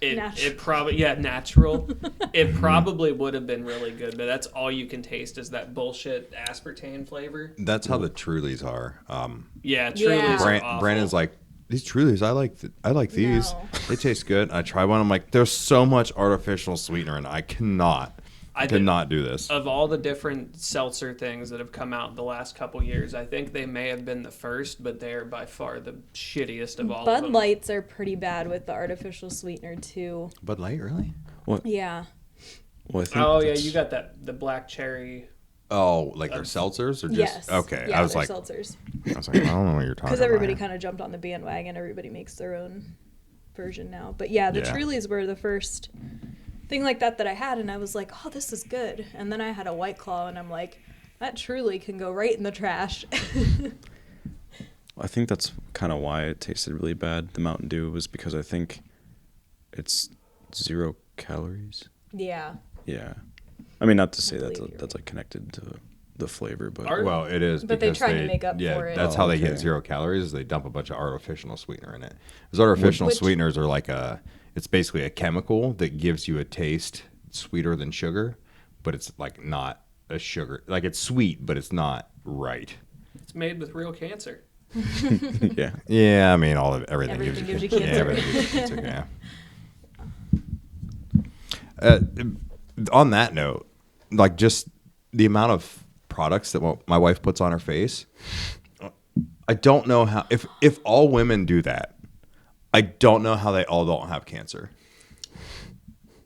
it Natural. probably natural. It probably would have been really good, but that's all you can taste is that bullshit aspartame flavor. That's how the Trulies are. Yeah, Yeah. Truly's are awful. Brandon's like, these Trulies, I like these. No. They taste good. I try one. I'm like, there's so much artificial sweetener, and I cannot do this. Of all the different seltzer things that have come out the last couple years, I think they may have been the first, but they are by far the shittiest of all of Bud them. Lights are pretty bad with the artificial sweetener too. Bud Light, really? Yeah. well, I think Oh yeah, that's- you got the black cherry. Oh, like their seltzers or just Yes. okay? Yeah, I was they're like, seltzers. I don't know what you're talking about. Because everybody kind of jumped on the bandwagon. Everybody makes their own version now. But yeah, the Yeah. Trulies were the first thing like that I had, and I was like, oh, this is good. And then I had a White Claw, and I'm like, that Truly can go right in the trash. I think that's kind of why it tasted really bad. The Mountain Dew was because I think it's 0 calories. Yeah. Yeah, I mean, not to say believe that you're that's like connected to the flavor, but Well, it is. But they because tried to make up for it. That's Oh, how they okay. get 0 calories. Is they dump a bunch of artificial sweetener in it. Those artificial Which- sweeteners are like it's basically a chemical that gives you a taste sweeter than sugar, but it's like not a sugar. Like it's sweet, but it's not right. It's made with real cancer. yeah. Yeah, I mean, everything Everything gives you Yeah, cancer. everything gives you cancer. Yeah. On that note, like just the amount of products that my wife puts on her face, I don't know how. If all women do that, I don't know how they all don't have cancer.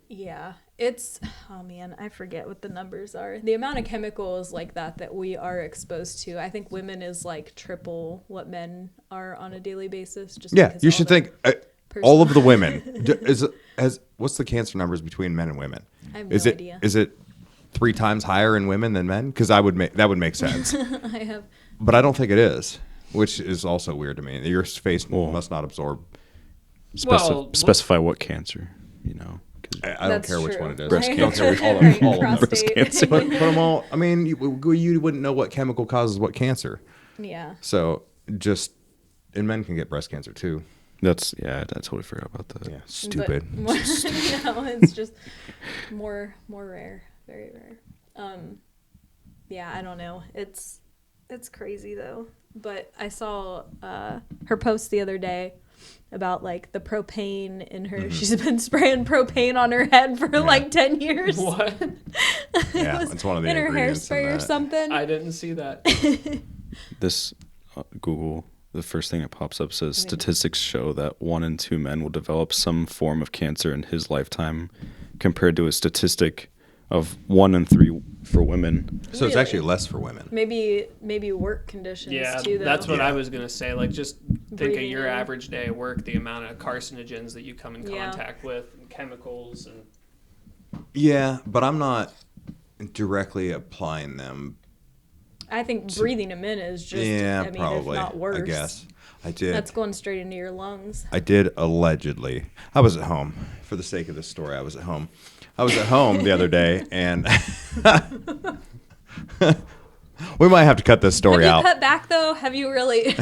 Yeah. It's, oh man, I forget what the numbers are. The amount of chemicals like that we are exposed to, I think women is like triple what men are on a daily basis. Just Yeah, because you all should the think all of the women. What's the cancer numbers between men and women? I have Is no it idea. is it 3 times higher in women than men? Because that would make sense. I have. But I don't think it is, which is also weird to me. Your face must not absorb. Well, Specify what cancer, you know. 'cause- I don't That's care which true. one it is. Breast I don't care which, Right, all of them. prostate. cancer. Put them all. I mean, you wouldn't know what chemical causes what cancer. Yeah. So and men can get breast cancer too. I totally forgot about that. Yeah, stupid. But no, it's just more rare, very rare. Yeah, I don't know. It's crazy though. But I saw her post the other day about like the propane in her. Mm-hmm. She's been spraying propane on her head for like 10 years. What? Yeah, it's one of the in her ingredients in hairspray or that. something. I didn't see that. This Google, the first thing that pops up says statistics show that 1 in 2 men will develop some form of cancer in his lifetime, compared to a statistic of 1 in 3 for women. So it's Really? actually less for women. Maybe work conditions Yeah, too though. that's what Yeah. I was gonna say. Like, just think of Breathing your in. average day at work, the amount of carcinogens that you come in Yeah. contact with, and chemicals, and Yeah, but I'm not directly applying them. I think breathing them in is just Yeah, I mean, probably. if not worse. I guess I did. That's going straight into your lungs. I did allegedly. I was at home. For the sake of this story, I was at home. I was at home the other day, and we might have to cut this story Have you out. cut back though? Have you really?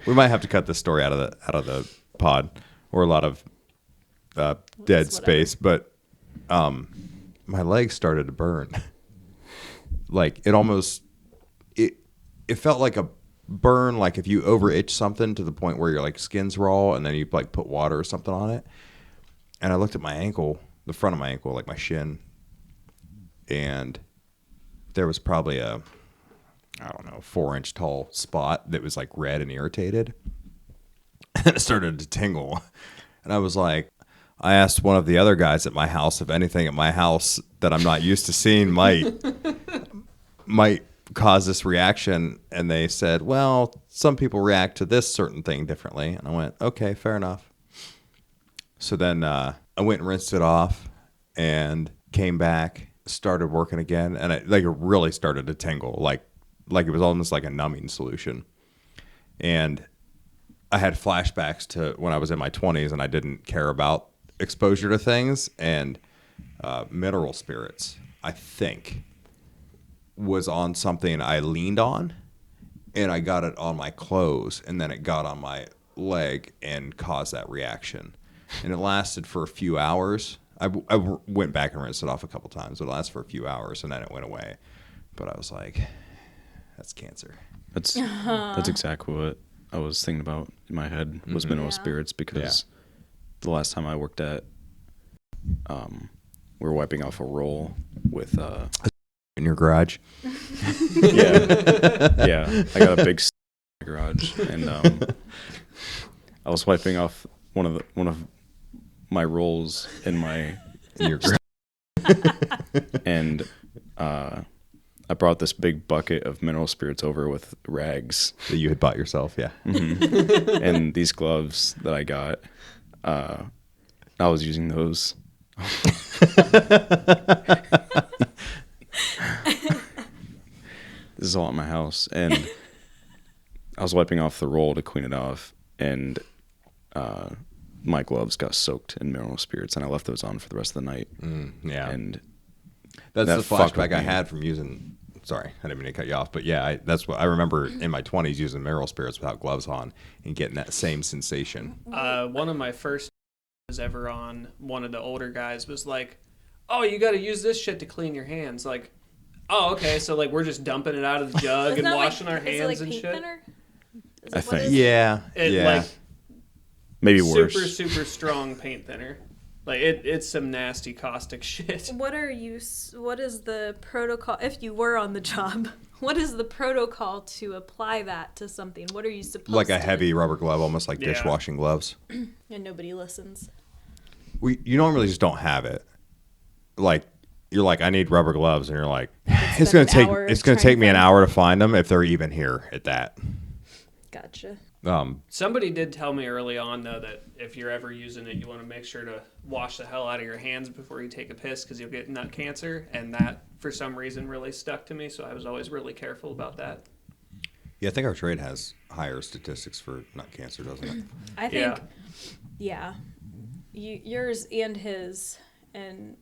We might have to cut this story out of the pod, or a lot of dead whatever. space. But my legs started to burn. Like it felt like a burn, like if you over itch something to the point where your like skin's raw, and then you like put water or something on it. And I looked at my ankle, the front of my ankle, like my shin, and there was probably a, I don't know, 4-inch tall spot that was like red and irritated. And it started to tingle. And I was like, I asked one of the other guys at my house if anything at my house that I'm not used to seeing might cause this reaction. And they said, well, some people react to this certain thing differently. And I went, okay, fair enough. So then I went and rinsed it off and came back, started working again. And it really started to tingle, like it was almost like a numbing solution. And I had flashbacks to when I was in my 20s and I didn't care about exposure to things. And mineral spirits, I think, was on something I leaned on, and I got it on my clothes, and then it got on my leg and caused that reaction. And it lasted for a few hours. I went back and rinsed it off a couple times. It lasted for a few hours, and then it went away. But I was like, that's cancer. That's exactly what I was thinking about in my head was mineral spirits, because the last time I worked at, we were wiping off a roll with In your garage? yeah, I got a big in my garage, and I was wiping off one of my rolls in your garage. and I brought this big bucket of mineral spirits over with rags That you had bought yourself, yeah. and these gloves that I got. I was using those. This is all at my house, and I was wiping off the roll to clean it off, and my gloves got soaked in mineral spirits, and I left those on for the rest of the night. Yeah. And That's that the fucked with flashback I me. had from using. Sorry, I didn't mean to cut you off, but yeah, that's what I remember in my 20s using mineral spirits without gloves on and getting that same sensation. one of my first ever on one of the older guys was like, "Oh, you got to use this shit to clean your hands." Like, oh, okay, so like we're just dumping it out of the jug Isn't and that washing our is it hands like and paint shit. thinner? Is I it what think. is it? Yeah, It yeah. like maybe worse. super strong paint thinner. Like it's some nasty caustic shit. What is the protocol if you were on the job? What is the protocol to apply that to something? What are you supposed Like to a heavy rubber glove, almost like Yeah. dishwashing gloves. and nobody listens. You normally just don't have it. Like you're like, I need rubber gloves, and you're like, Spend it's gonna an take hour it's gonna trying take to me an find- hour to find them if they're even here at that. Gotcha. Somebody did tell me early on though that if you're ever using it, you want to make sure to wash the hell out of your hands before you take a piss because you'll get nut cancer, and that for some reason really stuck to me. So I was always really careful about that. Yeah, I think our trade has higher statistics for nut cancer, doesn't it? I think, yeah, yours and his, and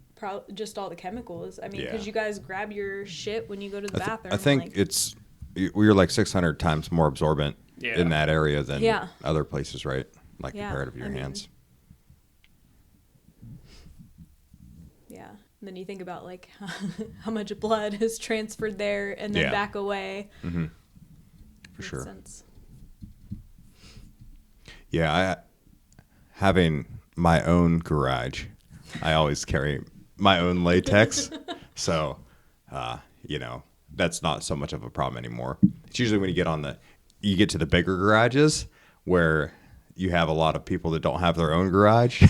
just all the chemicals. I mean, because Yeah. you guys grab your shit when you go to the bathroom. I think like, we're like 600 times more absorbent Yeah. in that area than Yeah. other places, right? Like Yeah, comparative to your I mean, hands. yeah, then you think about like how much blood is transferred there and then Yeah. back away. For Makes sure. sense. Yeah, having my own garage, I always carry my own latex. So, that's not so much of a problem anymore. It's usually when you get to the bigger garages where you have a lot of people that don't have their own garage.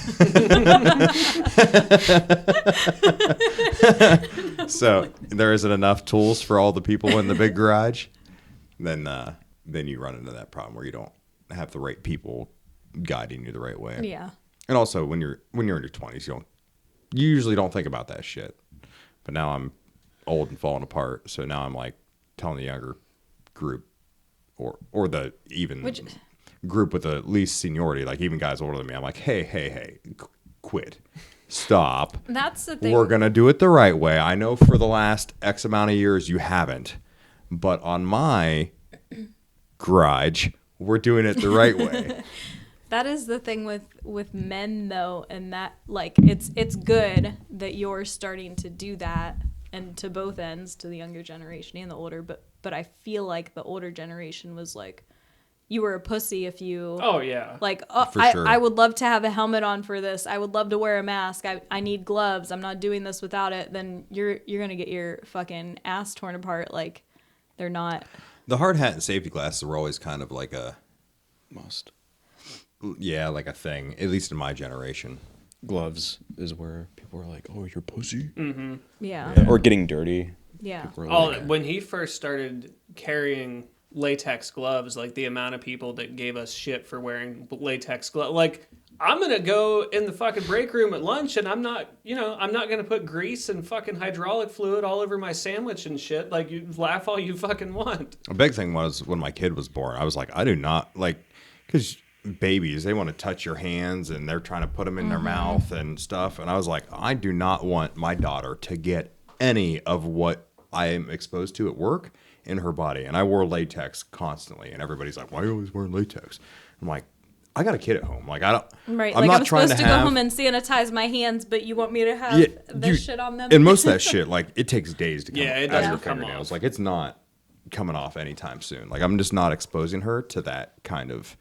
So there isn't enough tools for all the people in the big garage. Then you run into that problem where you don't have the right people guiding you the right way. Yeah. And also when you're in your 20s, you usually don't think about that shit. But now I'm old and falling apart, so now I'm like telling the younger group or the even group with the least seniority, like even guys older than me, I'm like, hey, quit. Stop. That's the thing. We're going to do it the right way. I know for the last X amount of years you haven't, but on my garage, we're doing it the right way. That is the thing with men though, and that like it's good that you're starting to do that, and to both ends, to the younger generation and the older, but I feel like the older generation was like, you were a pussy if you Oh yeah. like, For sure. I would love to have a helmet on for this. I would love to wear a mask. I need gloves. I'm not doing this without it. Then you're gonna get your fucking ass torn apart. Like, they're not. The hard hat and safety glasses were always kind of like a thing, at least in my generation. Gloves is where people are like, "Oh, you're pussy," Yeah. or getting dirty. Yeah. People are Oh, like, when he first started carrying latex gloves, like the amount of people that gave us shit for wearing latex gloves, like I'm gonna go in the fucking break room at lunch and I'm not gonna put grease and fucking hydraulic fluid all over my sandwich and shit. Like, you laugh all you fucking want. A big thing was when my kid was born, I was like, I do not like, because babies, they want to touch your hands and they're trying to put them in their mouth and stuff. And I was like, I do not want my daughter to get any of what I am exposed to at work in her body. And I wore latex constantly. And everybody's like, why are you always wearing latex? I'm like, I got a kid at home. Like, I don't. Right. I'm like, not I'm trying supposed to have, go home and sanitize my hands, but you want me to have this shit on them? And most of that shit, like, it takes days to come Yeah, it out of doesn't your come fingernails. off. Like, it's not coming off anytime soon. Like, I'm just not exposing her to that kind of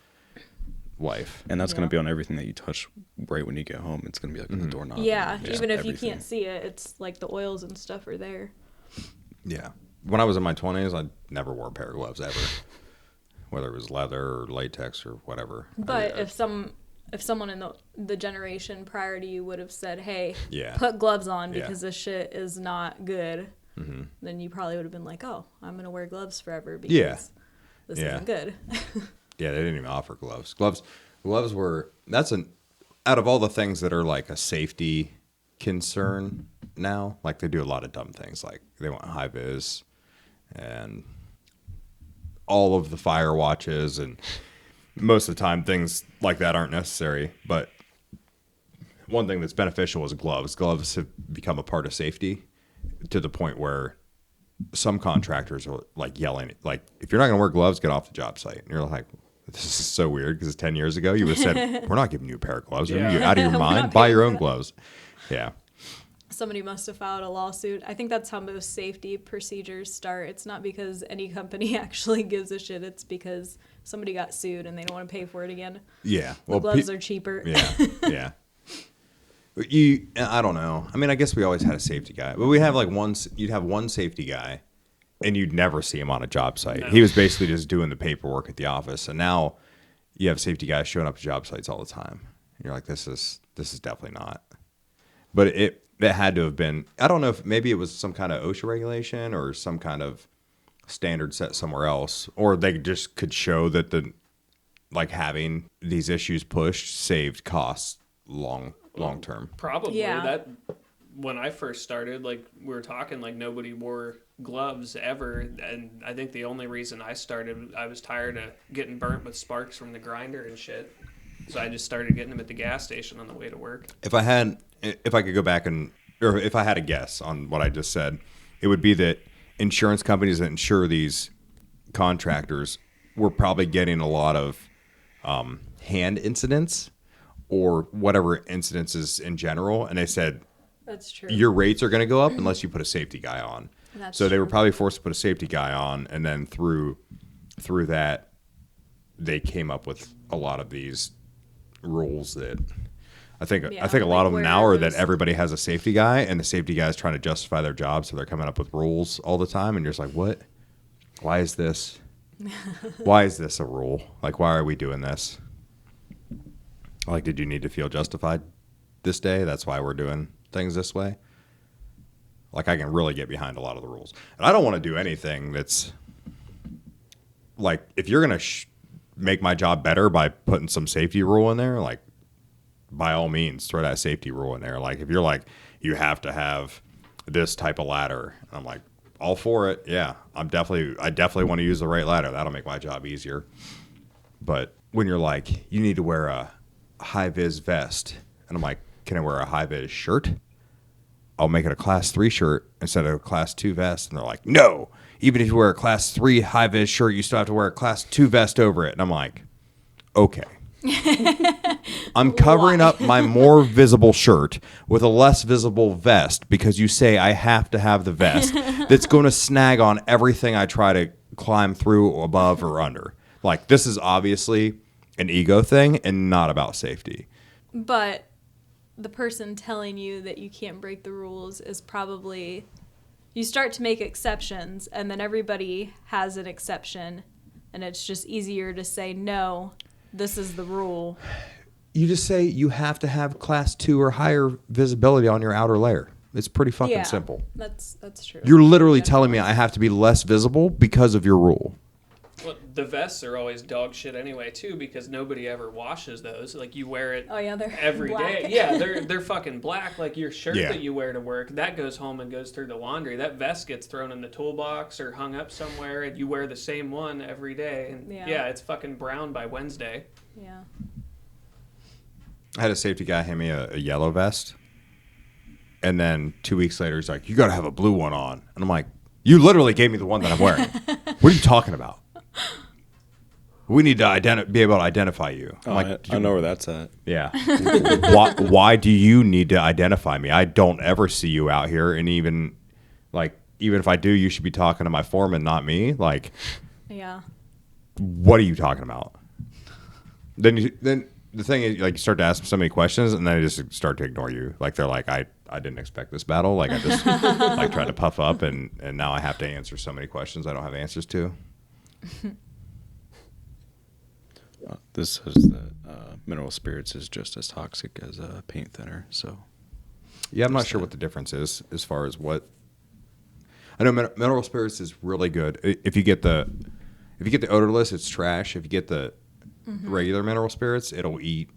life. and that's Yeah. gonna be on everything that you touch right when you get home. It's gonna be like on the doorknob. Yeah, and even if you everything. can't see it, it's like the oils and stuff are there. Yeah. When I was in my 20s, I never wore a pair of gloves ever, whether it was leather or latex or whatever. But if someone in the generation prior to you would have said, "Hey, Yeah. put gloves on Yeah. because this shit is not good," then you probably would have been like, "Oh, I'm gonna wear gloves forever because Yeah. this Yeah. isn't good." Yeah, they didn't even offer gloves. Gloves were, out of all the things that are like a safety concern now, like they do a lot of dumb things. Like they want high vis and all of the fire watches, and most of the time things like that aren't necessary. But one thing that's beneficial is gloves. Gloves have become a part of safety to the point where some contractors are like yelling, like, if you're not going to wear gloves, get off the job site. And you're like, this is so weird, because 10 years ago you would have said, we're not giving you a pair of gloves. Are you out of your We're mind? not Buy paying your for own that. gloves. Yeah. Somebody must have filed a lawsuit. I think that's how most safety procedures start. It's not because any company actually gives a shit. It's because somebody got sued and they don't want to pay for it again. Yeah. The gloves are cheaper. Yeah. Yeah. But I don't know. I mean, I guess we always had a safety guy, but we have like you'd have one safety guy and you'd never see him on a job site. No. He was basically just doing the paperwork at the office. And now you have safety guys showing up to job sites all the time. And you're like, this is definitely not. But it had to have been, I don't know if maybe it was some kind of OSHA regulation or some kind of standard set somewhere else, or they just could show that having these issues pushed saved costs long term. Probably. Yeah. That when I first started, like we were talking, like nobody wore gloves ever, and I think the only reason I started, I was tired of getting burnt with sparks from the grinder and shit. So I just started getting them at the gas station on the way to work. If I could go back or if I had a guess on what I just said, it would be that insurance companies that insure these contractors were probably getting a lot of hand incidents or whatever incidences in general. And they said, That's true. your rates are going to go up unless you put a safety guy on. That's So they were true. probably forced to put a safety guy on, and then through that, they came up with a lot of these rules that I think Yeah, a lot like of them where now are that those- everybody has a safety guy, and the safety guy is trying to justify their job, so they're coming up with rules all the time, and you're just like, what? Why is this? Why is this a rule? Like, why are we doing this? Like, did you need to feel justified this day? That's why we're doing things this way. Like, I can really get behind a lot of the rules. And I don't want to do anything that's like, if you're going to make my job better by putting some safety rule in there, like, by all means, throw that safety rule in there. Like, if you're like, you have to have this type of ladder, and I'm like, all for it. Yeah, I definitely want to use the right ladder. That'll make my job easier. But when you're like, you need to wear a high-vis vest, and I'm like, can I wear a high-vis shirt? I'll make it a class 3 shirt instead of a class 2 vest. And they're like, no, even if you wear a class 3 high-vis shirt, you still have to wear a class 2 vest over it. And I'm like, okay. I'm covering up my more visible shirt with a less visible vest because you say I have to have the vest that's going to snag on everything I try to climb through, above, or under. Like, this is obviously an ego thing and not about safety. But the person telling you that you can't break the rules is probably, you start to make exceptions, and then everybody has an exception, and it's just easier to say, no, this is the rule. You just say you have to have class 2 or higher visibility on your outer layer. It's pretty fucking simple. That's true. You're literally telling me I have to be less visible because of your rule. Well, the vests are always dog shit anyway too, because nobody ever washes those. Like, you wear it Oh yeah, they're every day. black. Yeah, they're fucking black. Like, your shirt Yeah. that you wear to work, that goes home and goes through the laundry. That vest gets thrown in the toolbox or hung up somewhere, and you wear the same one every day. And Yeah. it's fucking brown by Wednesday. Yeah. I had a safety guy hand me a yellow vest. And then 2 weeks later, he's like, you got to have a blue one on. And I'm like, you literally gave me the one that I'm wearing. What are you talking about? We need to be able to identify you. I'm like, I know where that's at. yeah. Why do you need to identify me? I don't ever see you out here. And even if I do, you should be talking to my foreman, not me. Like, Yeah. what are you talking about? Then the thing is, like, you start to ask them so many questions, and then they just start to ignore you. Like, they're like, I didn't expect this battle. Like, I just like tried to puff up, and now I have to answer so many questions I don't have answers to. This says that mineral spirits is just as toxic as paint thinner. So Yeah, I'm not sure what the difference is as far as what. I know mineral spirits is really good. If you get the odorless, it's trash. If you get the regular mineral spirits, it'll eat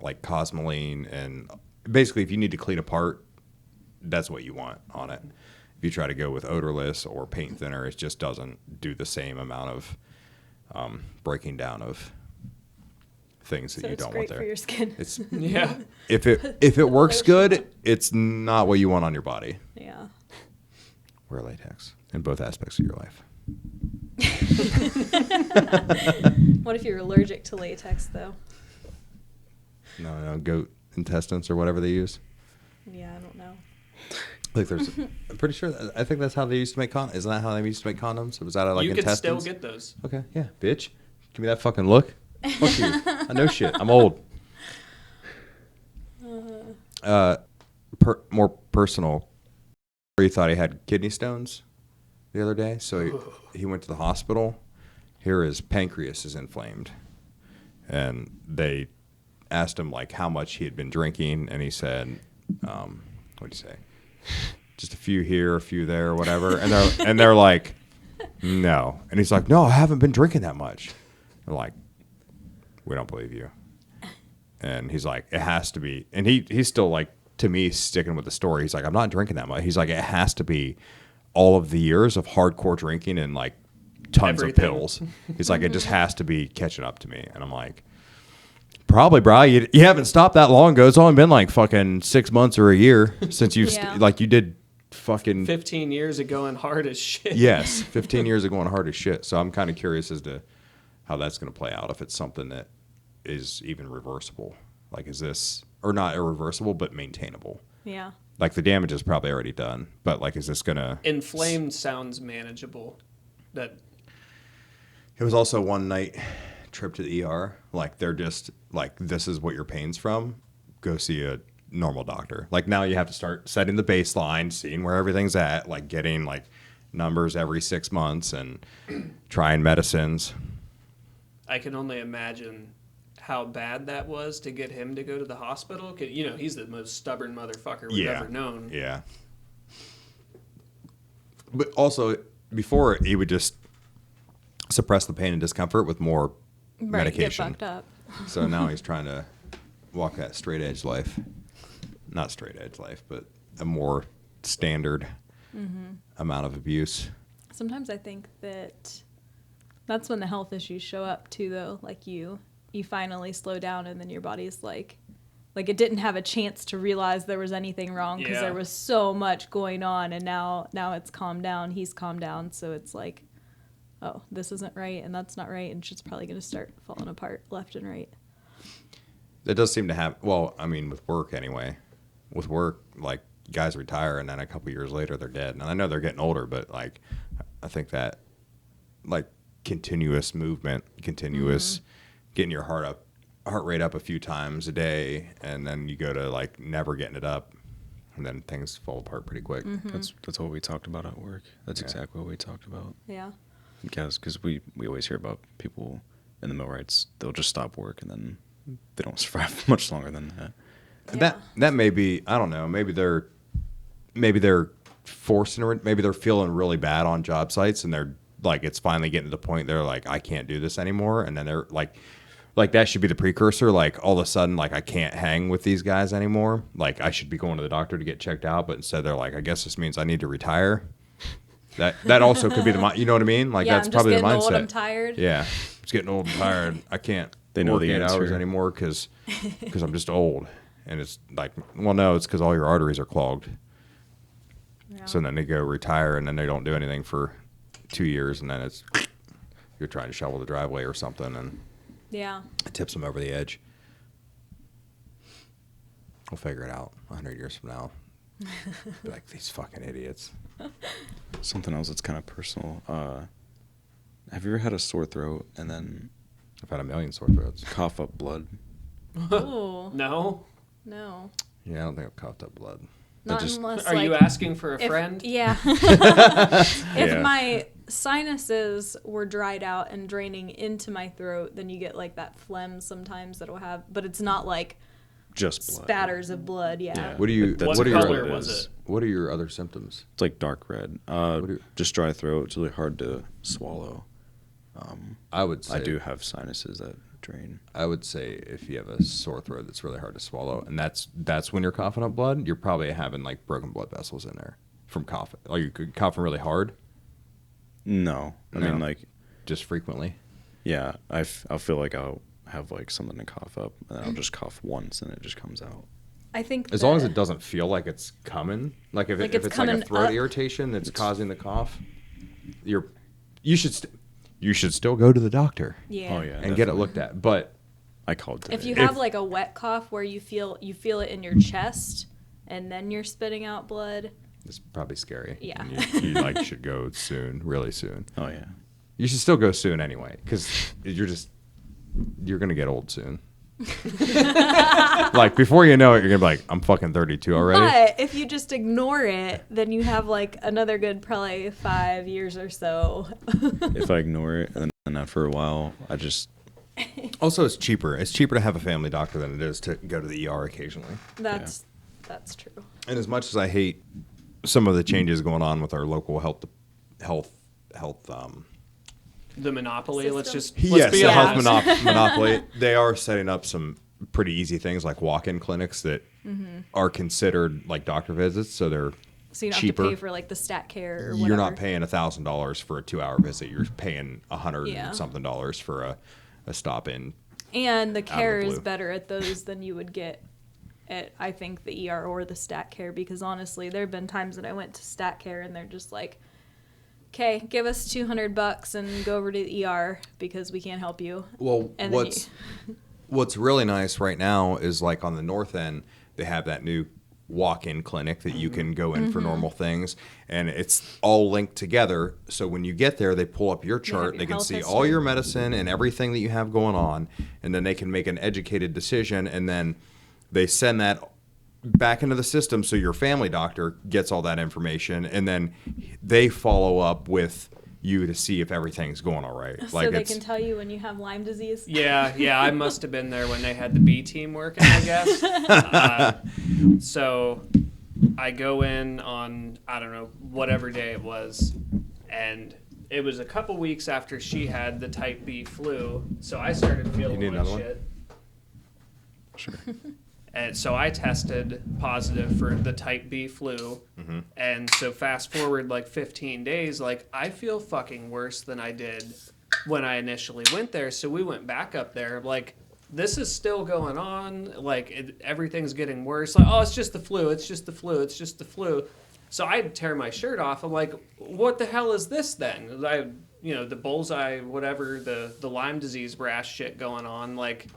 like cosmoline, and basically, if you need to clean a part, that's what you want on it. If you try to go with odorless or paint thinner, it just doesn't do the same amount of breaking down of things that So you it's don't great want there. for your skin. It's Yeah. if it works good, it's not what you want on your body. Yeah. Wear latex in both aspects of your life. What if you're allergic to latex though? No, goat intestines or whatever they use. Yeah, I don't know. Like I'm pretty sure. I think that's how they used to make condoms. Isn't that how they used to make condoms? Was that like you could still intestines? get those. Okay, yeah, bitch. Give me that fucking look. Fuck you. I know shit. I'm old. More personal. He thought he had kidney stones the other day, so he went to the hospital. Here his pancreas is inflamed, and they asked him like how much he had been drinking, and he said, "What'd you say? Just a few here, a few there, or whatever." And they're like, "No," and he's like, "No, I haven't been drinking that much." They're like, "We don't believe you." And he's like, "It has to be," and he's still like, to me, sticking with the story. He's like, "I'm not drinking that much." He's like, "It has to be all of the years of hardcore drinking and like tons Everything. of pills." He's like, "It just has to be catching up to me." And I'm like, "Probably, bro. You haven't stopped that long ago. It's only been like fucking 6 months or a year since you've Yeah. like you did fucking 15 years of going hard as shit. yes, 15 years of going hard as shit." So I'm kind of curious as to how that's going to play out, if it's something that is even reversible. Like, is this, or not irreversible, but maintainable? Yeah. Like the damage is probably already done, but like, is this gonna? Inflamed sounds manageable. That It was also one night trip to the ER. Like they're just like, this is what your pain's from. Go see a normal doctor. Like now you have to start setting the baseline, seeing where everything's at, like getting like numbers every 6 months and trying medicines. I can only imagine how bad that was to get him to go to the hospital. 'Cause, you know, he's the most stubborn motherfucker we've ever known. Yeah. But also, before he would just suppress the pain and discomfort with more Right, get medication. fucked up. So now he's trying to walk that straight edge life. Not straight edge life, but a more standard amount of abuse. Sometimes I think that's when the health issues show up too, though. Like you finally slow down, and then your body's like it didn't have a chance to realize there was anything wrong because there was so much going on, and now it's calmed down. He's calmed down, so it's like, oh, this isn't right, and that's not right, and shit's probably gonna start falling apart left and right. It does seem to have, well, I mean, with work anyway. With work, like, guys retire, and then a couple years later, they're dead. And I know they're getting older, but, like, I think that, like, continuous movement, getting your heart rate up a few times a day, and then you go to, like, never getting it up, and then things fall apart pretty quick. That's what we talked about at work. That's exactly what we talked about. Yeah. Because we always hear about people in the millwrights, they'll just stop work and then they don't survive much longer than that. Yeah. That may be, I don't know, maybe they're forcing it, maybe they're feeling really bad on job sites, and they're like, it's finally getting to the point they're like, I can't do this anymore, and then they're like that should be the precursor, like all of a sudden, like, I can't hang with these guys anymore, like I should be going to the doctor to get checked out, but instead they're like, I guess this means I need to retire. That also could be you know what I mean? Like, Yeah, that's I'm probably just the getting mindset. old, I'm tired. Yeah, it's getting old and tired. I can't They know work the 8 hours answer. anymore because I'm just old. And it's like, well, no, it's because all your arteries are clogged. Yeah. So then they go retire, and then they don't do anything for 2 years, and then it's you're trying to shovel the driveway or something, and Yeah. it tips them over the edge. We'll figure it out 100 years from now. Be like, these fucking idiots. Something else that's kind of personal. Have you ever had a sore throat and then I've had a million sore throats. cough up blood? Oh No? no. Yeah, I don't think I've coughed up blood. Not just- unless Are like you asking for a if- friend? Yeah. If Yeah. my sinuses were dried out and draining into my throat, then you get like that phlegm sometimes that'll have, but it's not like Just blood. spatters of blood. Yeah. What do you? That's What are color your? was it? What are your other symptoms? It's like dark red. do you- Just dry throat. It's really hard to swallow. I would say I do have sinuses that drain. I would say if you have a sore throat that's really hard to swallow, and that's when you're coughing up blood, you're probably having like broken blood vessels in there from coughing. Like you're coughing really hard, No. I No. mean, like, just frequently. yeah, I'll feel like I'll have like something to cough up, and then I'll just cough once, and it just comes out. I think As long as it doesn't feel like it's coming, like if, Like if it's it's like a coming throat up. irritation that's causing the cough, you should still go to the doctor Yeah. Oh yeah. and get it looked at. But I called today. If you have like a wet cough where you feel it in your chest and then you're spitting out blood. it's probably scary. Yeah. And you like should go soon, really soon. Oh yeah. You should still go soon anyway, because you're gonna get old soon. Like before you know it, you're gonna be like, I'm fucking 32 already. But if you just ignore it, then you have like another good probably 5 years or so. If I ignore it, and then after a while, I just Also, it's cheaper. It's cheaper to have a family doctor than it is to go to the ER occasionally. That's true. And as much as I hate some of the changes going on with our local health The monopoly. Let's System? just yes, be the honest. health monopoly. They are setting up some pretty easy things like walk-in clinics that are considered like doctor visits, so they're So you don't cheaper. have to pay for like the stat care or whatever. You're not paying $1,000 for a 2-hour visit. You're paying $100 Yeah. and something dollars for a stop in. And the care is blue. better at those than you would get at, I think, the ER or the stat care, because honestly, there have been times that I went to stat care and they're just like, okay, give us $200 and go over to the ER because we can't help you. Well, And then what's really nice right now is like on the north end, they have that new walk-in clinic that you can go in for normal things, and it's all linked together. So when you get there, they pull up your chart, your they can health see all history. your medicine and everything that you have going on, and then they can make an educated decision, and then they send that back into the system so your family doctor gets all that information, and then they follow up with you to see if everything's going all right. So they can tell you when you have Lyme disease. Yeah, I must have been there when they had the B team working, I guess. So I go in on, I don't know, whatever day it was, and it was a couple weeks after she had the type B flu, so I started feeling You need like another one? shit. Sure. And so I tested positive for the type B flu. Mm-hmm. And so fast forward like 15 days, like I feel fucking worse than I did when I initially went there. So we went back up there. Like, this is still going on. Like, everything's getting worse. Like, oh, it's just the flu. It's just the flu. It's just the flu. So I'd tear my shirt off. I'm like, what the hell is this then? The bullseye, whatever, the Lyme disease rash shit going on. Like,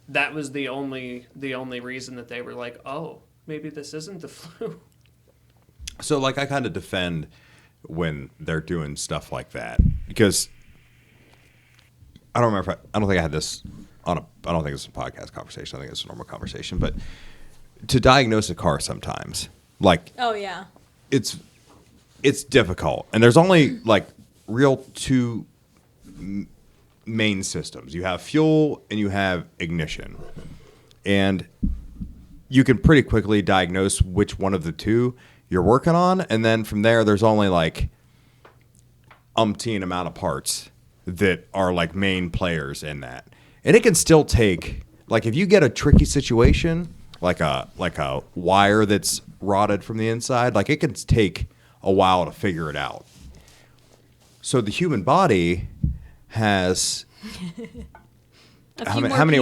that was the only reason that they were like, oh, maybe this isn't the flu. So, like, I kind of defend when they're doing stuff like that because I don't remember. I don't think I had this on a. I don't think it's a podcast conversation. I think it's a normal conversation. But to diagnose a car, sometimes, like, Oh yeah. it's difficult, and there's only like real two main systems. You have fuel and you have ignition, and you can pretty quickly diagnose which one of the two you're working on, and then from there there's only like umpteen amount of parts that are like main players in that, and it can still take, like, if you get a tricky situation like a wire that's rotted from the inside, like, it can take a while to figure it out. So the human body has how many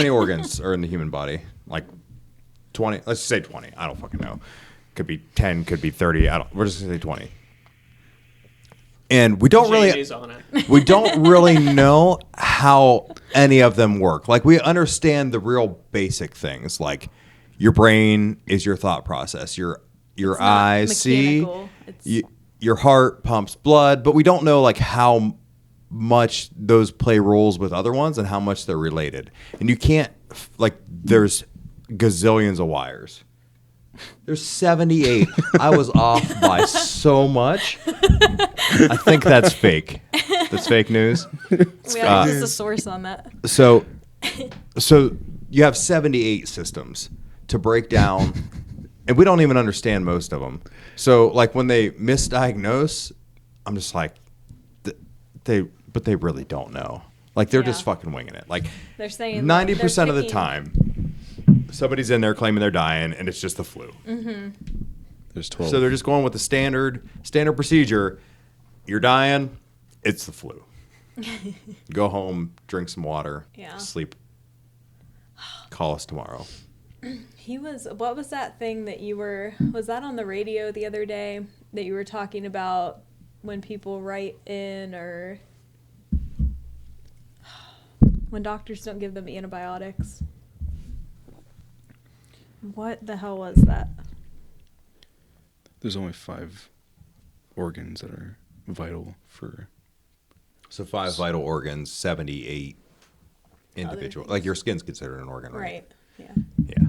organs are in the human body? Like 20. Let's say 20. I don't fucking know. Could be 10. Could be 30. We're just gonna say 20. And we don't JJ's on it. we don't really know how any of them work. Like, we understand the real basic things, like your brain is your thought process. Your It's not eyes see. mechanical. It's Your heart pumps blood, but we don't know like how much those play roles with other ones and how much they're related. And you can't, like, there's gazillions of wires. There's 78. I was off by so much. I think that's fake. That's fake news. we have a source on that. So you have 78 systems to break down, and we don't even understand most of them. So, like, when they misdiagnose, I'm just like, but they really don't know. Like, they're just fucking winging it. Like, They're saying 90% of the picking- time, somebody's in there claiming they're dying, and it's just the flu. There's 12. So they're just going with the standard procedure. You're dying, it's the flu. Go home, drink some water, Yeah. sleep. Call us tomorrow. What was that thing that was that on the radio the other day that you were talking about when people write in, or when doctors don't give them antibiotics? What the hell was that? There's only 5 organs that are vital for. So 5 vital organs, 78 individual. things. Like, your skin's considered an organ, right? Right. Yeah. Yeah.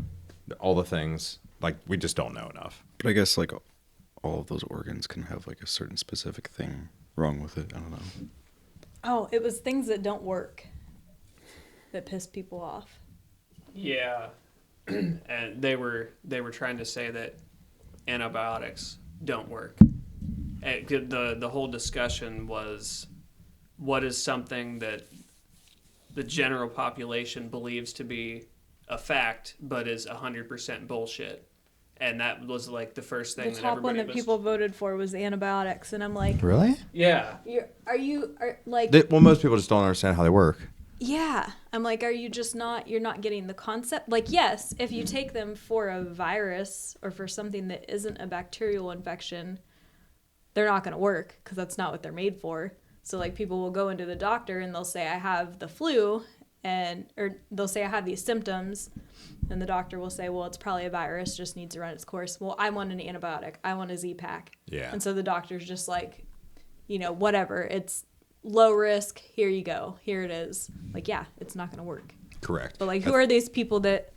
All the things, like, we just don't know enough. But I guess like all of those organs can have like a certain specific thing wrong with it. I don't know. Oh, it was things that don't work that piss people off. Yeah. And they were trying to say that antibiotics don't work. And the whole discussion was, what is something that the general population believes to be a fact but is 100% bullshit? And that was like the first thing The that top one everybody that was... people voted for was antibiotics, and I'm like, Really? Yeah. Well, most people just don't understand how they work. Yeah. I'm like, you're not getting the concept? Like, yes, if you take them for a virus or for something that isn't a bacterial infection, they're not going to work because that's not what they're made for. So, like, people will go into the doctor and they'll say, I have the flu, or they'll say I have these symptoms, and the doctor will say, well, it's probably a virus, just needs to run its course. Well, I want an antibiotic. I want a Z-Pak. Yeah. And so the doctor's just like, whatever. It's low risk. Here you go. Here it is. Like, yeah, it's not going to work. Correct. But, like, who are these people that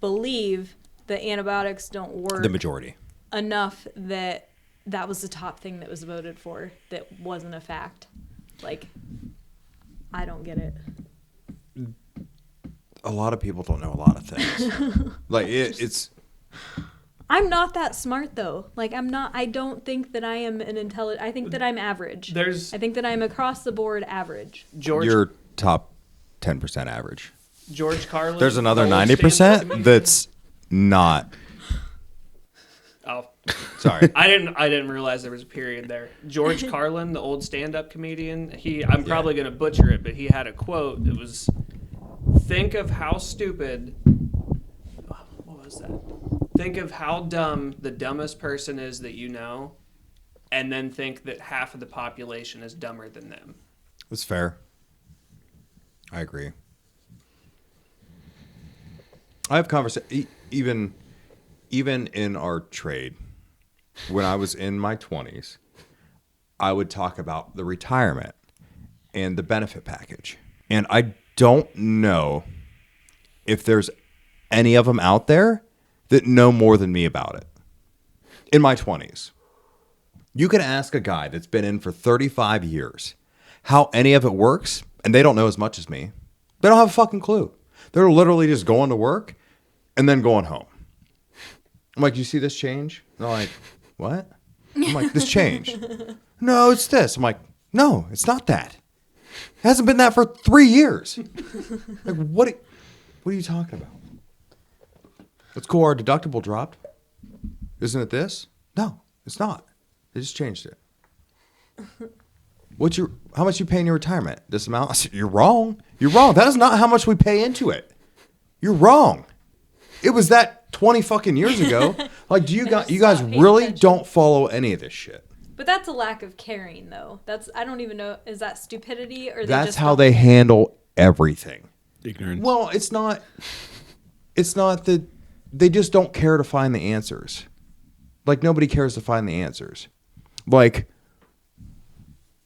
believe that antibiotics don't work? The majority. Enough that was the top thing that was voted for that wasn't a fact. Like, I don't get it. A lot of people don't know a lot of things. Like, it's... I'm not that smart, though. Like, I don't think that I am an intelligent... I think that I'm average. I think that I'm across the board average. You're top 10% average. George Carlin. There's another the old 90% stand-up that's not. Oh, Sorry. I didn't realize there was a period there. George Carlin, the old stand-up comedian. I'm probably gonna butcher it, but he had a quote. It was, "Think of how stupid." What was that? Think of how dumb the dumbest person is that you know, and then think that half of the population is dumber than them. That's fair. I agree. I have conversations, even in our trade, when I was in my 20s, I would talk about the retirement and the benefit package. And I don't know if there's any of them out there that know more than me about it. In my 20s, you can ask a guy that's been in for 35 years how any of it works, and they don't know as much as me. They don't have a fucking clue. They're literally just going to work and then going home. I'm like, you see this change? And they're like, what? I'm like, this change. No, it's this. I'm like, no, it's not that. It hasn't been that for 3 years. Like, what are you talking about? It's cool, our deductible dropped. Isn't it this? No, it's not. They just changed it. How much you pay in your retirement? This amount? I said, you're wrong. You're wrong. That is not how much we pay into it. You're wrong. It was that 20 fucking years ago. Like, you guys really don't follow any of this shit. But that's a lack of caring, though. I don't even know, is that stupidity or that's how they handle everything. Ignorance. Well, it's not that they just don't care to find the answers. Like, nobody cares to find the answers. Like,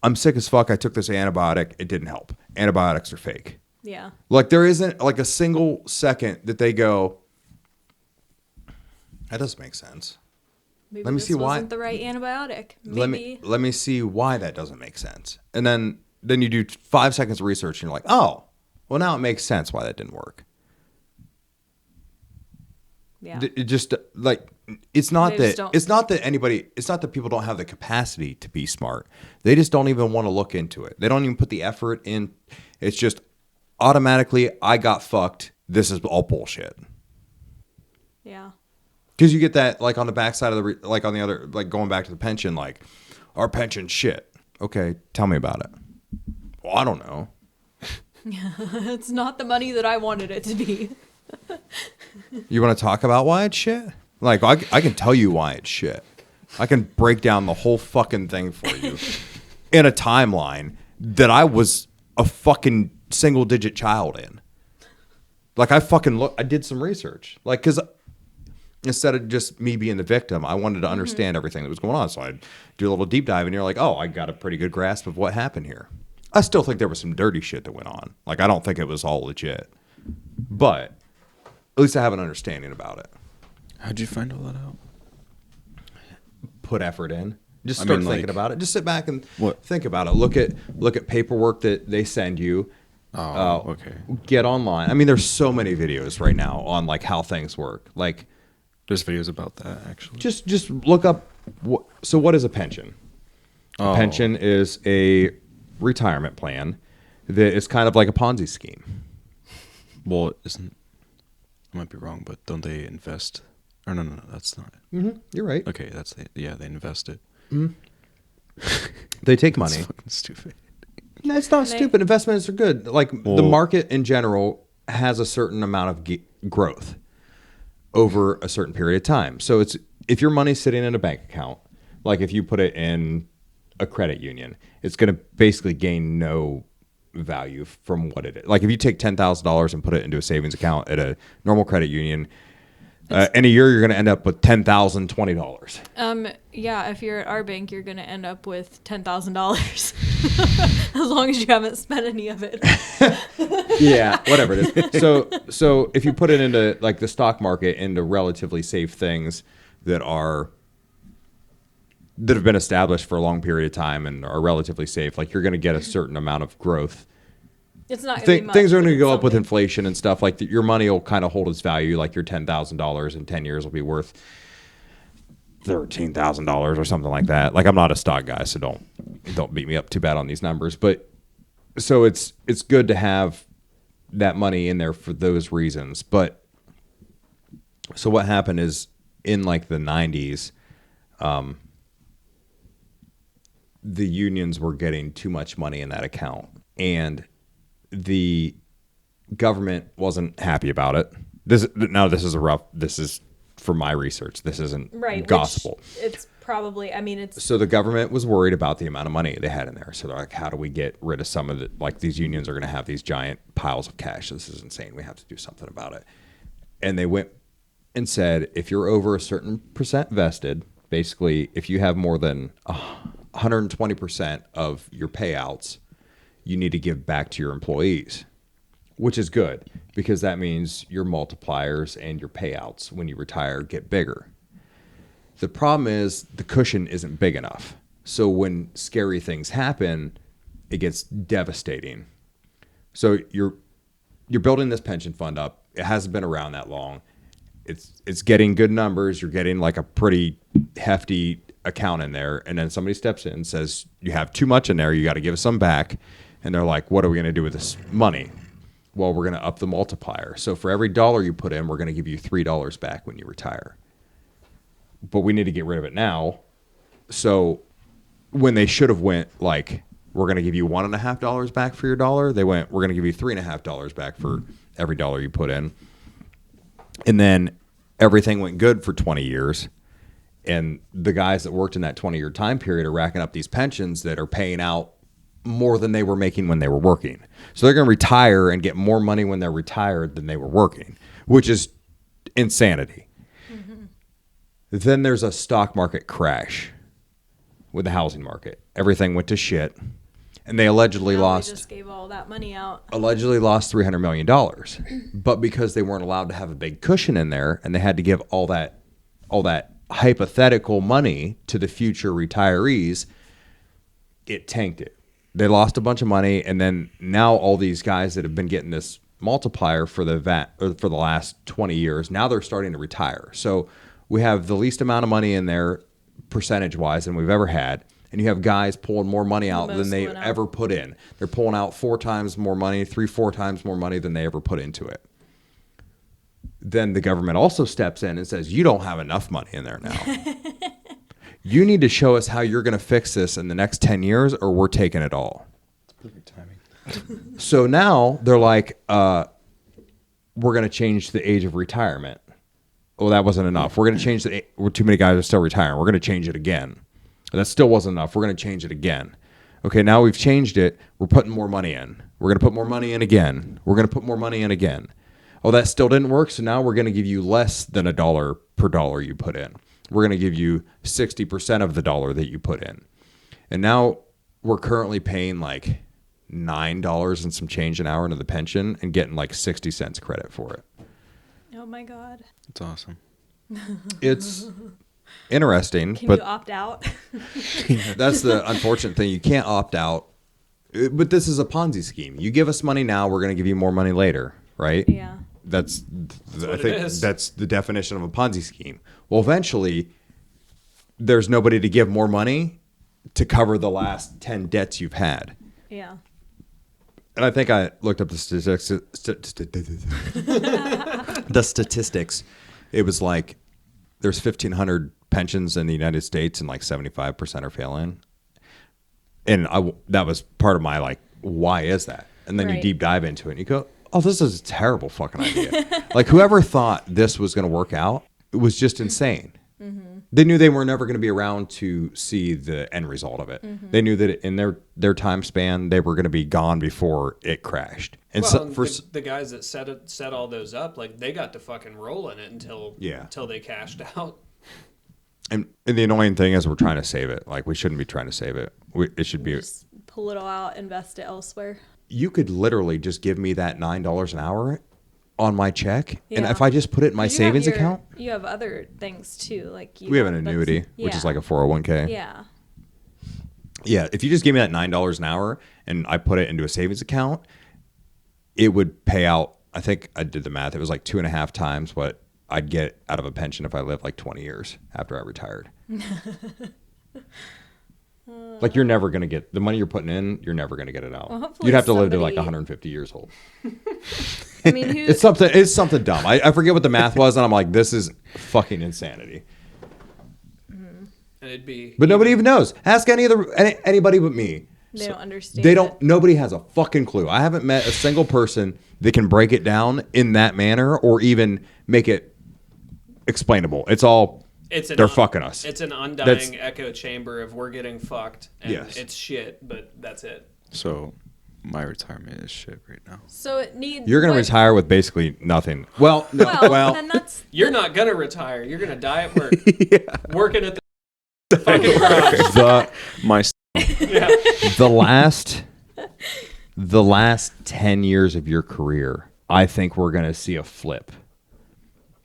I'm sick as fuck. I took this antibiotic. It didn't help. Antibiotics are fake. Yeah. Like, there isn't like a single second that they go, that doesn't make sense. Maybe Let me this see why. wasn't the right antibiotic. Maybe. Let me see why that doesn't make sense. And then you do 5 seconds of research and you're like, oh, well, now it makes sense why that didn't work. Yeah. It just like it's not They just that don't- it's not that people don't have the capacity to be smart. They just don't even want to look into it. They don't even put the effort in. It's just automatically, I got fucked. This is all bullshit. Yeah. Because you get that like on the backside of like on the other, like going back to the pension, like our pension shit. Okay, tell me about it. Well, I don't know. It's not the money that I wanted it to be. You want to talk about why it's shit? Like, I can tell you why it's shit. I can break down the whole fucking thing for you in a timeline that I was a fucking single-digit child in. Like, I did some research. Like, because instead of just me being the victim, I wanted to understand everything that was going on. So I'd do a little deep dive, and you're like, oh, I got a pretty good grasp of what happened here. I still think there was some dirty shit that went on. Like, I don't think it was all legit. But at least I have an understanding about it. How'd you find all that out? Put effort in. Just start thinking like, about it. Just sit back and what? think about it. Look at paperwork that they send you. Oh, okay. Get online. I mean, there's so many videos right now on like how things work. Like, There's videos about that, actually. just look up. So what is a pension? A pension is a retirement plan that is kind of like a Ponzi scheme. Well, I might be wrong, but don't they invest? Or no, that's not it. Mm-hmm. You're right. Okay, they invest it. They take money. That's fucking stupid. No, it's not stupid. Investments are good. Like the market in general has a certain amount of growth over a certain period of time. So if your money's sitting in a bank account, like if you put it in a credit union, it's going to basically gain no value from what it is. Like if you take $10,000 and put it into a savings account at a normal credit union, in a year you're going to end up with $10,020. Yeah, if you're at our bank, you're gonna end up with $10,000 as long as you haven't spent any of it. Yeah, whatever it is. So if you put it into like the stock market, into relatively safe things that have been established for a long period of time and are relatively safe, like you're going to get a certain amount of growth. It's not gonna be much, Things are going but to it's go up with something. inflation and stuff. Like your money will kind of hold its value. Like your $10,000 in 10 years will be worth $13,000 or something like that. Like I'm not a stock guy, so don't beat me up too bad on these numbers. But so it's good to have that money in there for those reasons. But so what happened is in like the 90s, the unions were getting too much money in that account, and the government wasn't happy about it. This is for my research. This isn't Right. gospel. Which it's probably, I mean, it's, So the government was worried about the amount of money they had in there. So they're like, how do we get rid of some of the, like these unions are going to have these giant piles of cash. This is insane. We have to do something about it. And they went and said, if you're over a certain percent vested, basically, if you have more than 120% of your payouts, you need to give back to your employees, which is good because that means your multipliers and your payouts when you retire get bigger. The problem is the cushion isn't big enough. So when scary things happen, it gets devastating. So you're building this pension fund up. It hasn't been around that long. It's getting good numbers. You're getting like a pretty hefty account in there. And then somebody steps in and says, you have too much in there. You got to give us some back. And they're like, what are we going to do with this money? Well, we're going to up the multiplier. So for every dollar you put in, we're going to give you $3 back when you retire. But we need to get rid of it now. So when they should have went like, we're going to give you $1.50 back for your dollar, they went, we're going to give you $3.50 back for every dollar you put in. And then everything went good for 20 years. And the guys that worked in that 20-year time period are racking up these pensions that are paying out more than they were making when they were working. So they're going to retire and get more money when they're retired than they were working, which is insanity. Then there's a stock market crash with the housing market. Everything went to shit, and they allegedly now lost they just gave all that money out. $300 million. But because they weren't allowed to have a big cushion in there, and they had to give all that hypothetical money to the future retirees, it tanked it. They lost a bunch of money, and then now all these guys that have been getting this multiplier for the last 20 years, now they're starting to retire. So we have the least amount of money in there percentage-wise than we've ever had, and you have guys pulling more money out than they ever put in. They're pulling out 4 times more money, 4 times more money than they ever put into it. Then the government also steps in and says, you don't have enough money in there now. You need to show us how you're going to fix this in the next 10 years or we're taking it all. Perfect timing. So now they're like, we're going to change the age of retirement. Well, that wasn't enough. We're going to change too many guys are still retiring. We're going to change it again. That still wasn't enough. We're going to change it again. Okay, now we've changed it. We're putting more money in. We're going to put more money in again. We're going to put more money in again. Oh, that still didn't work. So now we're going to give you less than $1 per dollar you put in. We're going to give you 60% of the dollar that you put in. And now we're currently paying like $9 and some change an hour into the pension and getting like 60 cents credit for it. Oh my God. It's awesome. It's interesting, Can but you opt out? that's the unfortunate thing. You can't opt out. But this is a Ponzi scheme. You give us money now, we're going to give you more money later, right? Yeah. That's I what think it is. that's the definition of a Ponzi scheme. Well, eventually, there's nobody to give more money to cover the last 10 debts you've had. Yeah. And I think I looked up the statistics. The statistics. It was like there's 1,500 pensions in the United States, and like 75% are failing. And that was part of my like, why is that? And then you Right. deep dive into it, and you go, oh, this is a terrible fucking idea. Like whoever thought this was going to work out, it was just insane. they knew they were never going to be around to see the end result of it. They knew that in their time span, they were going to be gone before it crashed. And Well, so and the guys that set all those up, like they got to fucking roll in it until they cashed out. And the annoying thing is we're trying to save it. Like, we shouldn't be trying to save it. It should be. Just pull it all out, invest it elsewhere. You could literally just give me that $9 an hour on my check, and Yeah. if I just put it in my 'Cause you have savings account, You have other things too, like we have an annuity, which is like a 401k. Yeah. Yeah, if you just give me that $9 an hour and I put it into a savings account, it would pay out. I think I did the math. It was like 2.5 times what I'd get out of a pension if I lived like 20 years after I retired. Like, you're never going to get the money you're putting in. You're never going to get it out. Well, hopefully You'd have to live to like somebody- 150 years old. I mean, who? It's something dumb. I forget what the math was, and I'm like, this is fucking insanity. And it'd be. But nobody even knows. Ask anybody but me. They don't understand. They don't. it. Nobody has a fucking clue. I haven't met a single person that can break it down in that manner or even make it explainable. It's all. They're fucking us. It's an undying That's- echo chamber of we're getting fucked, and Yes. it's shit, but that's it. So my retirement is shit right now. So it needs. You're gonna retire with basically nothing. Well, no. Well, then that's. You're not gonna retire. You're gonna die at work, working at the fucking garage. My Yeah. the last 10 years of your career, I think we're gonna see a flip.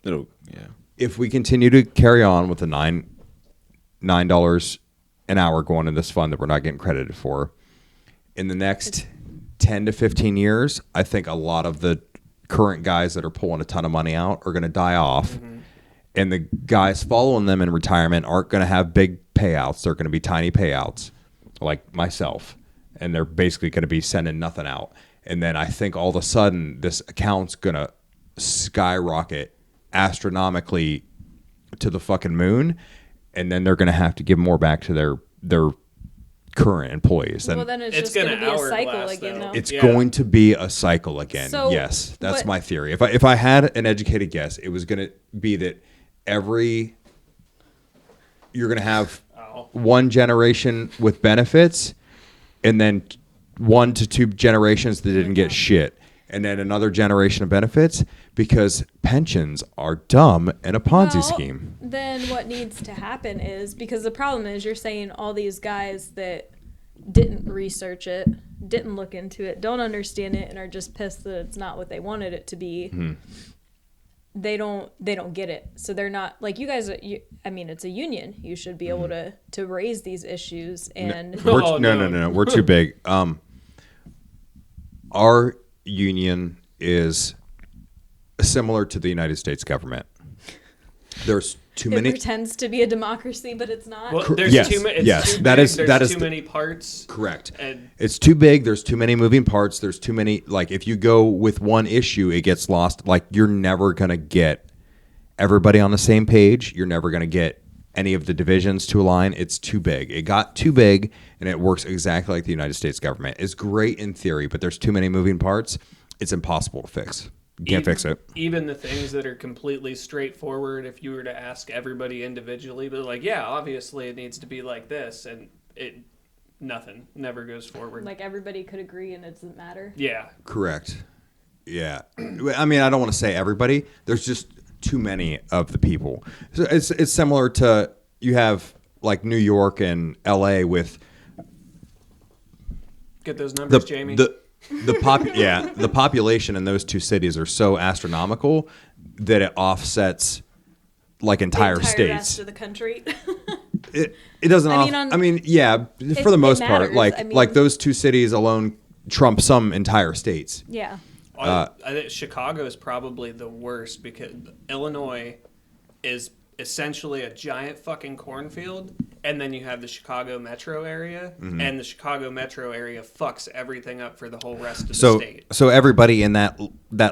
yeah. If we continue to carry on with the $9 an hour going in this fund that we're not getting credited for, in the next 10 to 15 years, I think a lot of the current guys that are pulling a ton of money out are going to die off. And the guys following them in retirement aren't going to have big payouts. They're going to be tiny payouts, like myself. And they're basically going to be sending nothing out. And then I think all of a sudden this account's going to skyrocket astronomically to the fucking moon. And then they're going to have to give more back to their current employees. Well, then it's just gonna going to be a cycle hourglass, again, though. though. It's going to be a cycle again. So, yes, that's what- my theory. If I had an educated guess, it was going to be that you're going to have one generation with benefits, and then 1 to 2 generations that didn't get shit, and then another generation of benefits because pensions are dumb and a Ponzi scheme. Then what needs to happen is, because the problem is you're saying all these guys that didn't research it, didn't look into it, don't understand it, and are just pissed that it's not what they wanted it to be. They don't get it. So they're not like you guys. I mean, it's a union. You should be able to raise these issues. And No. We're too big. Our union is similar to the United States government. There's too it many. pretends to be a democracy, but it's not. Well, there's Yes, too many. yes, Too that big, is- there's that is too the- many parts. Correct. And It's too big. There's too many moving parts. There's too many. Like, if you go with one issue, it gets lost. Like, you're never going to get everybody on the same page. You're never going to get any of the divisions to align. It's too big. It got too big, and it works exactly like the United States government. It's great in theory, but there's too many moving parts. It's impossible to fix. You can't fix it. Even the things that are completely straightforward, if you were to ask everybody individually, but like, yeah, obviously it needs to be like this, and nothing never goes forward. Like everybody could agree, and it doesn't matter. Yeah. Correct. Yeah. I mean, I don't want to say everybody. There's just too many of the people. So it's similar to you have like New York and LA with Get those numbers, Jamie. the population in those two cities are so astronomical that it offsets like entire the entire states. rest of the country. It doesn't. I mean, Yeah, for the it most part, matters. like I mean- like those two cities alone trump some entire states. Yeah. I think Chicago is probably the worst because Illinois is essentially a giant fucking cornfield, and then you have the Chicago metro area, and the Chicago metro area fucks everything up for the whole rest of the state. So everybody in that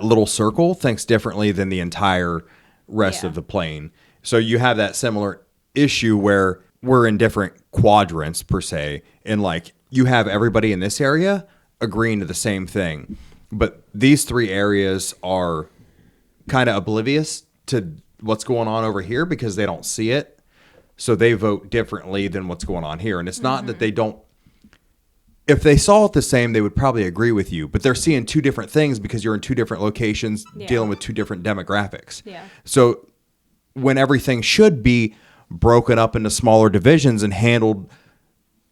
little circle thinks differently than the entire rest Yeah. of the plane. So you have that similar issue where we're in different quadrants per se, and like you have everybody in this area agreeing to the same thing, but these three areas are kind of oblivious to what's going on over here because they don't see it. so they vote differently than what's going on here. And it's not that they don't. If they saw it the same, they would probably agree with you. But they're seeing two different things because you're in two different locations dealing with two different demographics. Yeah. So when everything should be broken up into smaller divisions and handled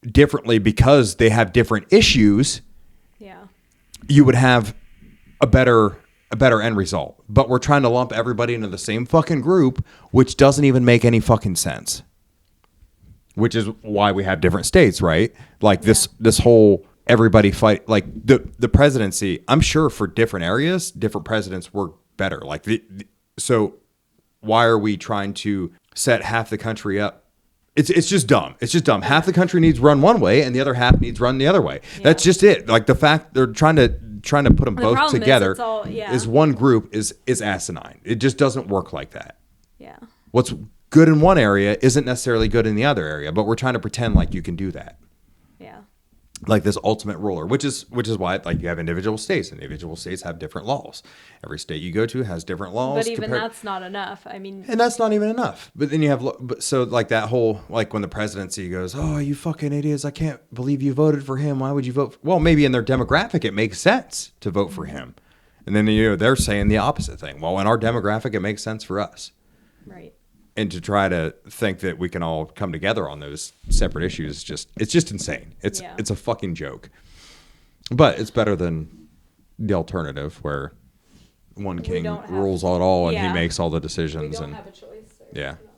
differently because they have different issues, Yeah. you would have a better end result. But we're trying to lump everybody into the same fucking group, which doesn't even make any fucking sense. Which is why we have different states, right? Like this whole everybody fight, like the presidency. I'm sure for different areas, different presidents work better. Like so, why are we trying to set half the country up? It's just dumb. It's just dumb. Half the country needs run one way, and the other half needs run the other way. Yeah. That's just it. Like the fact they're trying to put them both together is one group is asinine. It just doesn't work like that. Yeah. What's good in one area isn't necessarily good in the other area, but we're trying to pretend like you can do that. Yeah. Like this ultimate ruler, which is why like you have individual states, and individual states have different laws. Every state you go to has different laws. But even that's not enough. I mean, and that's not even enough. But then you have so like that whole like when the presidency goes, "Oh, you fucking idiots! I can't believe you voted for him. Why would you vote?" Well, maybe in their demographic it makes sense to vote for him, and then they're saying the opposite thing. Well, in our demographic, it makes sense for us. Right. And to try to think that we can all come together on those separate issues, it's just insane. It's a fucking joke. But it's better than the alternative where one king rules it all and he makes all the decisions. We don't have a choice. Yeah.